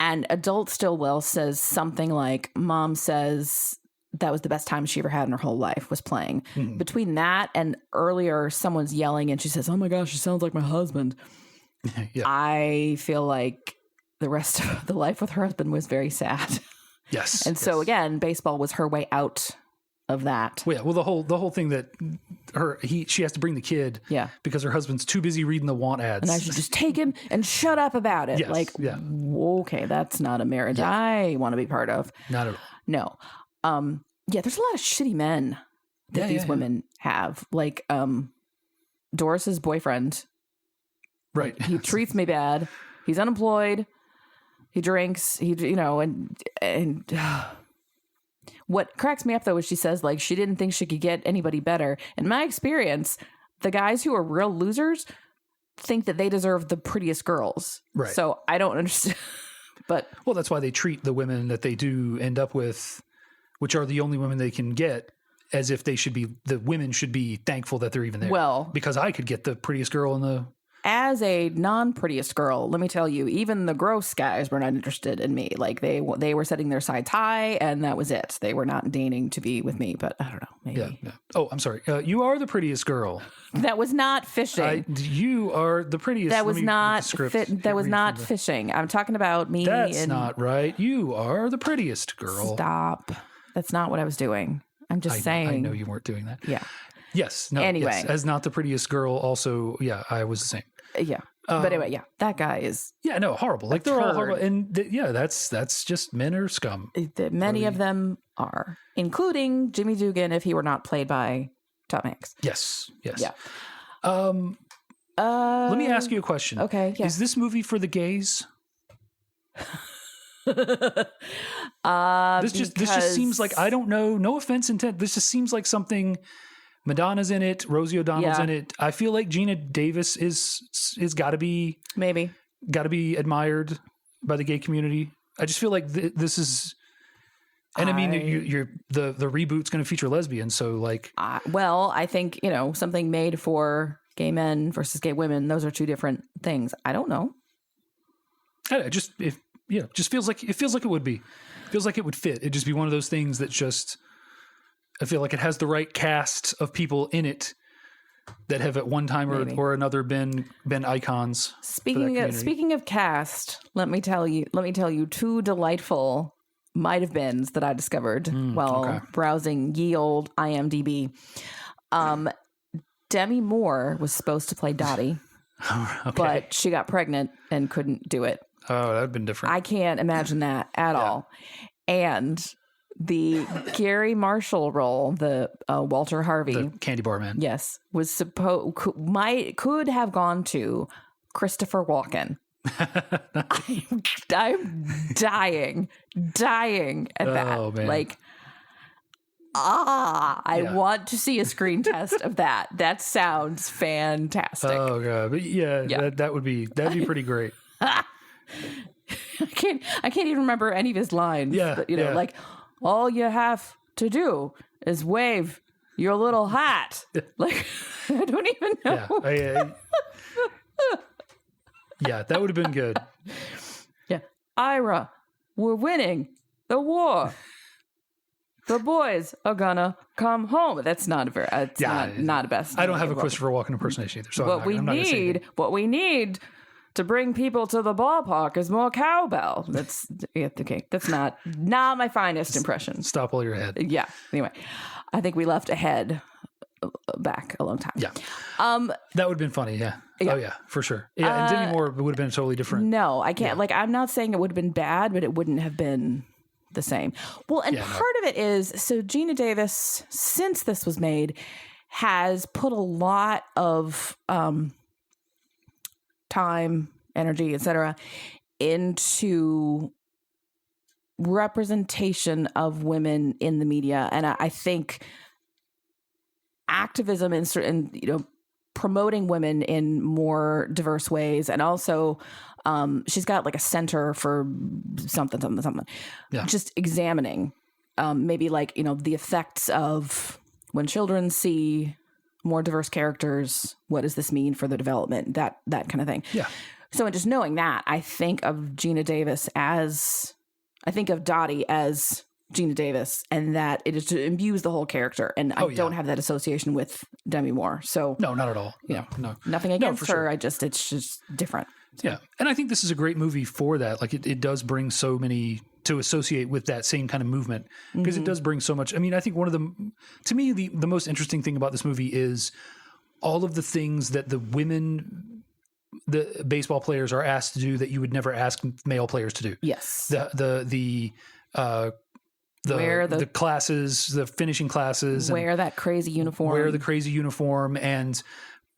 And adult Stillwell says something like, Mom says that was the best time she ever had in her whole life was playing. Mm-hmm. Between that and earlier, someone's yelling and she says, oh my gosh, she sounds like my husband. I feel like the rest of the life with her husband was very sad. Yes. And so again, baseball was her way out of that. Well, yeah. Well, the whole thing that she has to bring the kid because her husband's too busy reading the want ads. And I should just take him and shut up about it. Yes, okay, that's not a marriage I want to be part of. Not at all. No. There's a lot of shitty men that these women have. Like Doris's boyfriend. Right. He treats me bad. He's unemployed. He drinks, and what cracks me up though is she says like she didn't think she could get anybody better. In my experience, the guys who are real losers think that they deserve the prettiest girls. Right. So I don't understand. But well, that's why they treat the women that they do end up with, which are the only women they can get, as if the women should be thankful that they're even there. Well, because I could get the prettiest girl in the... As a non-prettiest girl, let me tell you, even the gross guys were not interested in me. Like they were setting their sights high, and that was it. They were not deigning to be with me, but I don't know. Maybe. Yeah. Oh, I'm sorry. You are the prettiest girl. That was not fishing. You are the prettiest. That was not that was not fishing. I'm talking about me. That's not right. You are the prettiest girl. Stop. That's not what I was doing. I'm just saying. I know you weren't doing that. Yeah. Yes. No. Anyway, yes. As not the prettiest girl. Also, yeah, I was the same. Yeah. But anyway, yeah, that guy is. Yeah. No. Horrible. Like they're all horrible, and that's just men are scum. Many of them are, including Jimmy Dugan, if he were not played by Tom Hanks. Yes. Yes. Yeah. Let me ask you a question. Okay. Yeah. Is this movie for the gays? This just seems like, I don't know. No offense intent. This just seems like something. Madonna's in it. Rosie O'Donnell's in it. I feel like Gina Davis is got to be admired by the gay community. I just feel like this is, and I mean, the reboot's going to feature lesbians. So like, well, I think something made for gay men versus gay women. Those are two different things. I don't know. It just feels like it would be. Feels like it would fit. It'd just be one of those things that just. I feel like it has the right cast of people in it that have at one time or another been icons. Speaking of cast, let me tell you two delightful might have beens that I discovered while browsing ye old IMDb. Demi Moore was supposed to play Dottie, but she got pregnant and couldn't do it. Oh, that'd been different. I can't imagine that at all. And the Gary Marshall role, the Walter Harvey, the candy bar man, yes, was could have gone to Christopher Walken. I'm dying at that. Oh, man. Like, I want to see a screen test of that. That sounds fantastic. Oh god, but that'd be pretty great. I can't even remember any of his lines. Yeah, but, like. All you have to do is wave your little hat. Like, I don't even know. Yeah, that would have been good. Yeah. Ira, we're winning the war. The boys are gonna come home. That's not not a best. I don't have a Christopher Walken impersonation either. So what we need to bring people to the ballpark is more cowbell. That's okay. That's not my finest impression. Stop while you're ahead. Yeah. Anyway, I think we left ahead back a long time. Yeah. That would have been funny. Yeah. Oh yeah, for sure. Yeah. And Demi Moore would have been totally different. No, I can't. Yeah. Like, I'm not saying it would have been bad, but it wouldn't have been the same. Well, and part of it is, so Gina Davis, since this was made, has put a lot of time, energy, etc., into representation of women in the media, and I think activism and promoting women in more diverse ways, and also she's got like a center for something. Yeah. Just examining maybe like the effects of when children see more diverse characters, what does this mean for the development, that kind of thing. Yeah. So in just knowing that, I think of Dottie as Gina Davis, and that it is to imbue the whole character. And I don't have that association with Demi Moore. So no, not at all. No. Nothing against her. Sure. It's just different. So. Yeah. And I think this is a great movie for that. Like it does bring so many to associate with that same kind of movement, because it does bring so much. I mean, I think to me, the most interesting thing about this movie is all of the things that the baseball players are asked to do that you would never ask male players to do. Yes. The classes, the finishing classes, wear the crazy uniform, and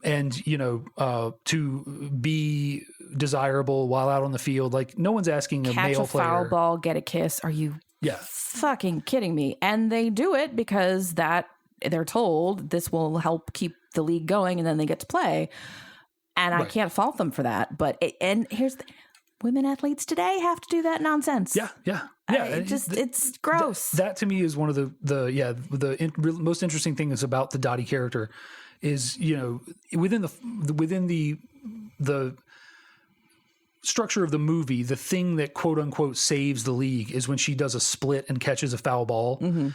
and, you know, to be desirable while out on the field. Like, no one's asking a male player. Catch a foul ball, get a kiss. Are you fucking kidding me? And they do it because they're told this will help keep the league going, and then they get to play. And I can't fault them for that. But women athletes today have to do that nonsense. Yeah. It's gross. That to me is one of the most interesting things about the Dottie character is, you know, within the structure of the movie, the thing that quote unquote saves the league is when she does a split and catches a foul ball. Mm-hmm.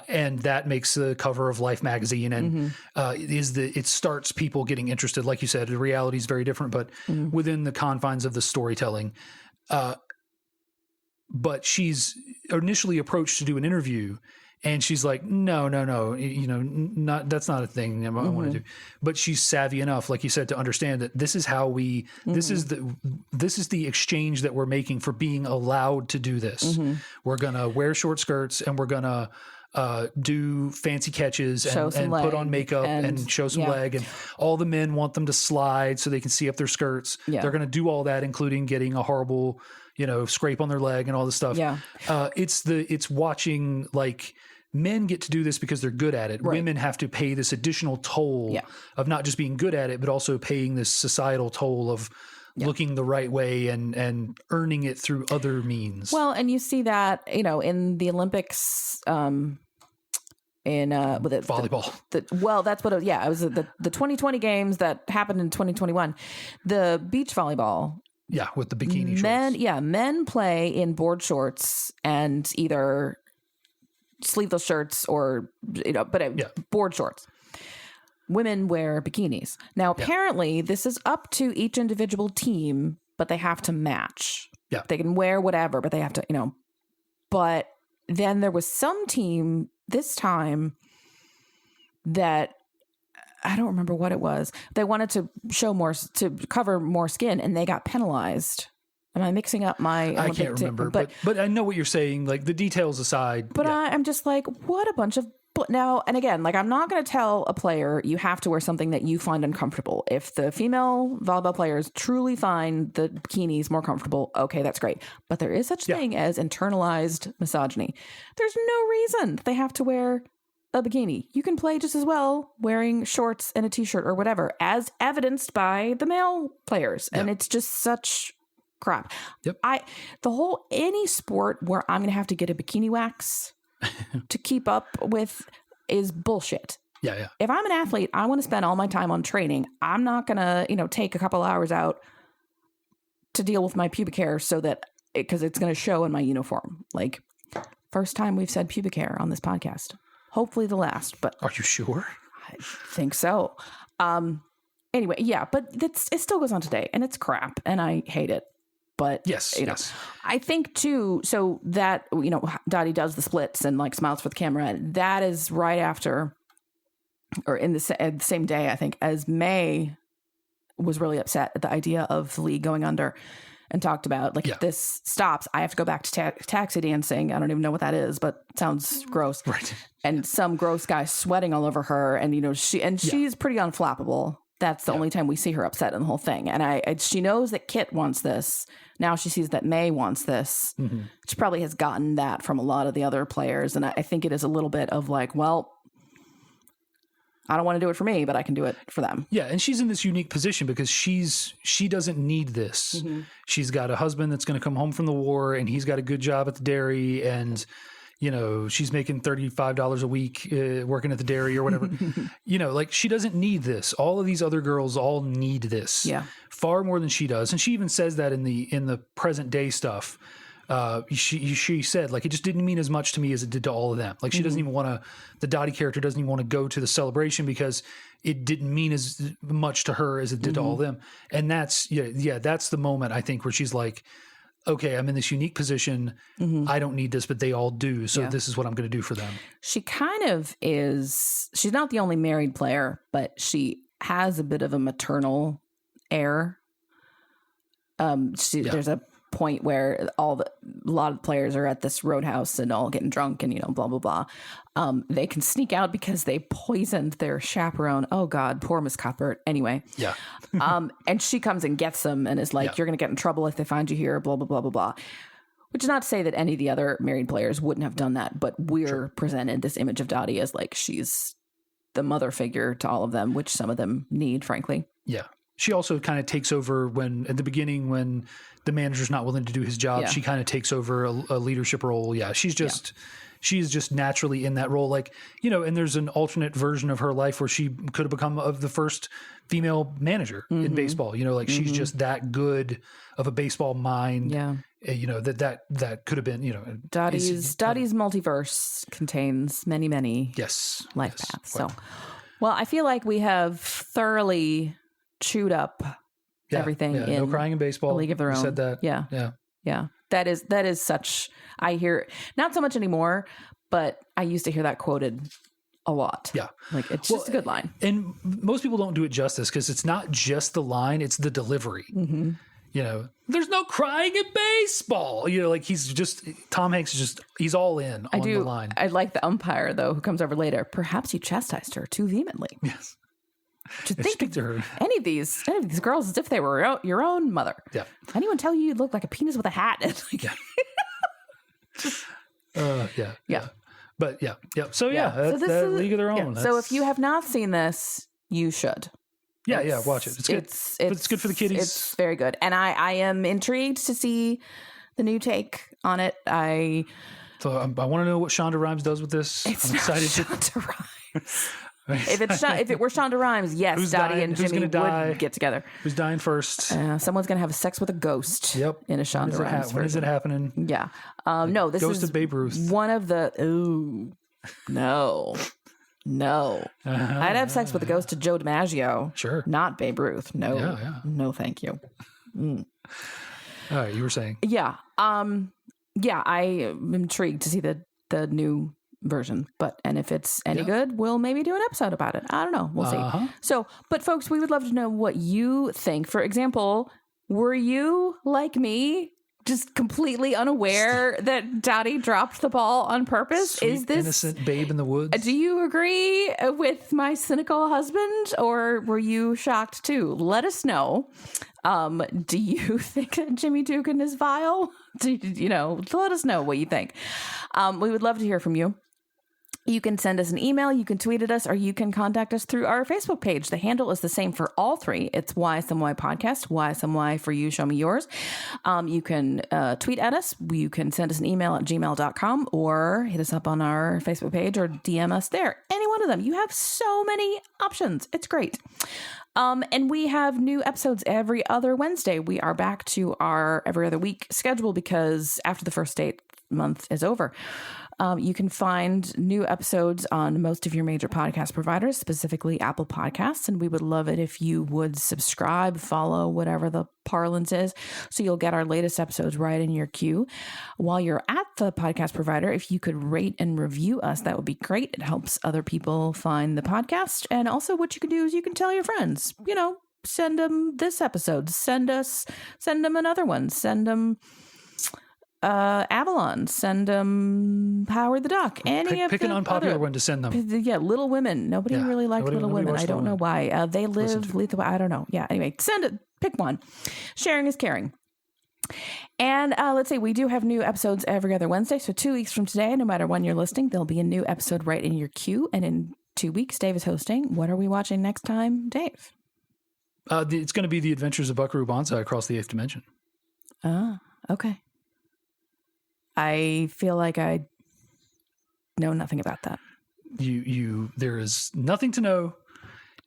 And that makes the cover of Life magazine, and it starts people getting interested. Like you said, the reality is very different, but within the confines of the storytelling. But she's initially approached to do an interview, and she's like, no, you know, that's not a thing I want to do. But she's savvy enough, like you said, to understand that this is how this is the exchange that we're making for being allowed to do this. We're gonna wear short skirts, and we're gonna do fancy catches and put on makeup and show some leg, and all the men want them to slide so they can see up their skirts. They're going to do all that, including getting a horrible, you know, scrape on their leg and all this stuff. It's watching, like, men get to do this because they're good at it. Right. Women have to pay this additional toll of not just being good at it, but also paying this societal toll of looking the right way and earning it through other means. Well, and you see that, you know, in the Olympics, with it, volleyball. That's what it was the 2020 games that happened in 2021. The beach volleyball. Yeah, with the bikini shorts. Men play in board shorts and either sleeveless shirts or, you know, board shorts. Women wear bikinis. Now, apparently, this is up to each individual team, but they have to match. Yeah. They can wear whatever, but they have to, you know. But then there was some team this time that, I don't remember what it was. They wanted to show more, to cover more skin, and they got penalized. Am I mixing up my Olympic I can't remember, but I know what you're saying, like the details aside. But I'm just like, what a bunch of... Now, and again, like, I'm not going to tell a player you have to wear something that you find uncomfortable. If the female volleyball players truly find the bikinis more comfortable, okay, that's great. But there is such thing as internalized misogyny. There's no reason they have to wear a bikini. You can play just as well wearing shorts and a t-shirt or whatever, as evidenced by the male players. And it's just such crap. Any sport where I'm going to have to get a bikini wax to keep up with is bullshit. Yeah. If I'm an athlete, I want to spend all my time on training. I'm not going to, you know, take a couple hours out to deal with my pubic hair because it's going to show in my uniform. Like, first time we've said pubic hair on this podcast. Hopefully the last, but... Are you sure? I think so. Anyway, but it still goes on today, and it's crap, and I hate it. But yes, I think too. So that, you know, Dottie does the splits and like smiles for the camera. That is right after, or in the same day, I think, as May was really upset at the idea of the league going under, and talked about like, if this stops, I have to go back to taxi dancing. I don't even know what that is, but it sounds gross. Right. And some gross guy sweating all over her, and you know she's pretty unflappable. That's the only time we see her upset in the whole thing. And she knows that Kit wants this. Now she sees that May wants this. Mm-hmm. She probably has gotten that from a lot of the other players. And I think it is a little bit of like, well, I don't want to do it for me, but I can do it for them. Yeah. And she's in this unique position because she doesn't need this. Mm-hmm. She's got a husband that's going to come home from the war, and he's got a good job at the dairy, and you know, she's making $35 a week working at the dairy or whatever. You know, like, she doesn't need this. All of these other girls all need this far more than she does. And she even says that in the present day stuff. She said, like, it just didn't mean as much to me as it did to all of them. Like, she doesn't even want to, the Dottie character doesn't even want to go to the celebration because it didn't mean as much to her as it did to all of them. And that's, that's the moment, I think, where she's like, okay, I'm in this unique position. Mm-hmm. I don't need this, but they all do. So this is what I'm going to do for them. She kind of is. She's not the only married player, but she has a bit of a maternal air. There's a point where a lot of players are at this roadhouse and all getting drunk and, blah, blah, blah. They can sneak out because they poisoned their chaperone. Oh God, poor Miss Cuthbert. Anyway. Yeah. And she comes and gets them and is like, you're going to get in trouble if they find you here, blah, blah, blah, blah, blah. Which is not to say that any of the other married players wouldn't have done that, but we're presented this image of Dottie as like she's the mother figure to all of them, which some of them need, frankly. Yeah. She also kind of takes over at the beginning when the manager's not willing to do his job, she kind of takes over a leadership role. Yeah. She's just naturally in that role. Like, and there's an alternate version of her life where she could have become the first female manager in baseball. She's just that good of a baseball mind. Yeah. That could have been, Dottie's multiverse contains many, many life paths. So, well, I feel like we have thoroughly chewed up everything in No Crying in Baseball. A League of Their Own. You said that. Yeah. That is such, I hear, not so much anymore, but I used to hear that quoted a lot. Yeah. Like, it's just a good line. And most people don't do it justice because it's not just the line, it's the delivery. Mm-hmm. There's no crying in baseball. Tom Hanks is just, he's all in on the line. I like the umpire, though, who comes over later. Perhaps you chastised her too vehemently. Yes. To think to her. Any of these girls as if they were your own mother. Yeah. Anyone tell you look like a penis with a hat? Yeah. But yeah. So that's League of Their Own. Yeah. So if you have not seen this, you should. Yeah, watch it. It's good. It's good for the kiddies. It's very good. And I am intrigued to see the new take on it. I want to know what Shonda Rhimes does with this. I'm excited. Shonda Rhimes. If it were Shonda Rhimes, yes, Dottie and Jimmy would get together. Who's dying first? Someone's going to have sex with a ghost. Yep. In a Shonda Rhimes version. When is it happening? Yeah. No, this Ghost of Babe Ruth. One of the. Ooh, no. I'd have sex with the ghost of Joe DiMaggio. Sure. Not Babe Ruth. No. Yeah. No, thank you. All right, you were saying. Yeah. I am intrigued to see the new version, and if it's any good, we'll maybe do an episode about it. I don't know. We'll see. So, but folks, we would love to know what you think. For example, were you like me, just completely unaware that Dottie dropped the ball on purpose? Sweet, is this innocent babe in the woods? Do you agree with my cynical husband, or were you shocked too? Let us know. Do you think that Jimmy Dugan is vile? Let us know what you think. We would love to hear from you. You can send us an email, you can tweet at us, or you can contact us through our Facebook page. The handle is the same for all three. It's Why Some Why Podcast, Why Some Why for you, show me yours. You can tweet at us. You can send us an email at gmail.com or hit us up on our Facebook page or DM us there. Any one of them. You have so many options. It's great. And we have new episodes every other Wednesday. We are back to our every other week schedule because after the first date month is over. You can find new episodes on most of your major podcast providers, specifically Apple Podcasts. And we would love it if you would subscribe, follow, whatever the parlance is, so you'll get our latest episodes right in your queue. While you're at the podcast provider, if you could rate and review us, that would be great. It helps other people find the podcast. And also what you can do is you can tell your friends, send them this episode, send them another one, send them Avalon, send them Howard the Duck. Pick an unpopular one to send them. Yeah, Little Women. Nobody really liked Little Women. I don't know why. They live lethal. I don't know. Yeah. Anyway, send it. Pick one. Sharing is caring. And let's see, we do have new episodes every other Wednesday. So 2 weeks from today, no matter when you're listening, there'll be a new episode right in your queue. And in 2 weeks, Dave is hosting. What are we watching next time, Dave? It's going to be The Adventures of Buckaroo Banzai Across the Eighth Dimension. Ah, okay. I feel like I know nothing about that. There is nothing to know.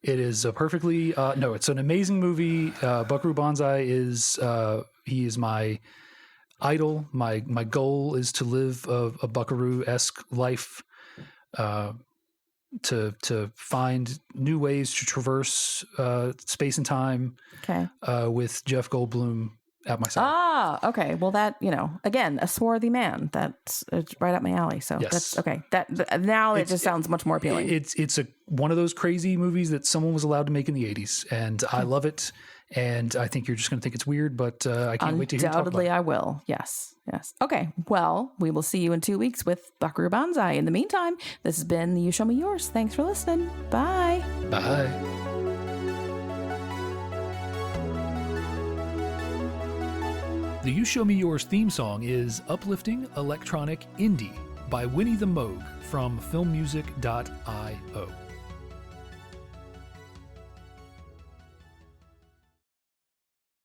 It is a perfectly, it's an amazing movie. Buckaroo Banzai he is my idol. My goal is to live a Buckaroo-esque life, to find new ways to traverse space and time. Okay. With Jeff Goldblum at my side. Ah, okay. Well, that, again, a swarthy man. It's right up my alley. So yes. That's okay. Now it just sounds much more appealing. It's one of those crazy movies that someone was allowed to make in the 80s, and I love it. And I think you're just going to think it's weird, but I can't wait to hear you talk about it. Undoubtedly, I will. Yes. Okay. Well, we will see you in 2 weeks with Buckaroo Banzai. In the meantime, this has been You Show Me Yours. Thanks for listening. Bye. Bye. The You Show Me Yours theme song is Uplifting Electronic Indie by Winnie the Moog from filmmusic.io.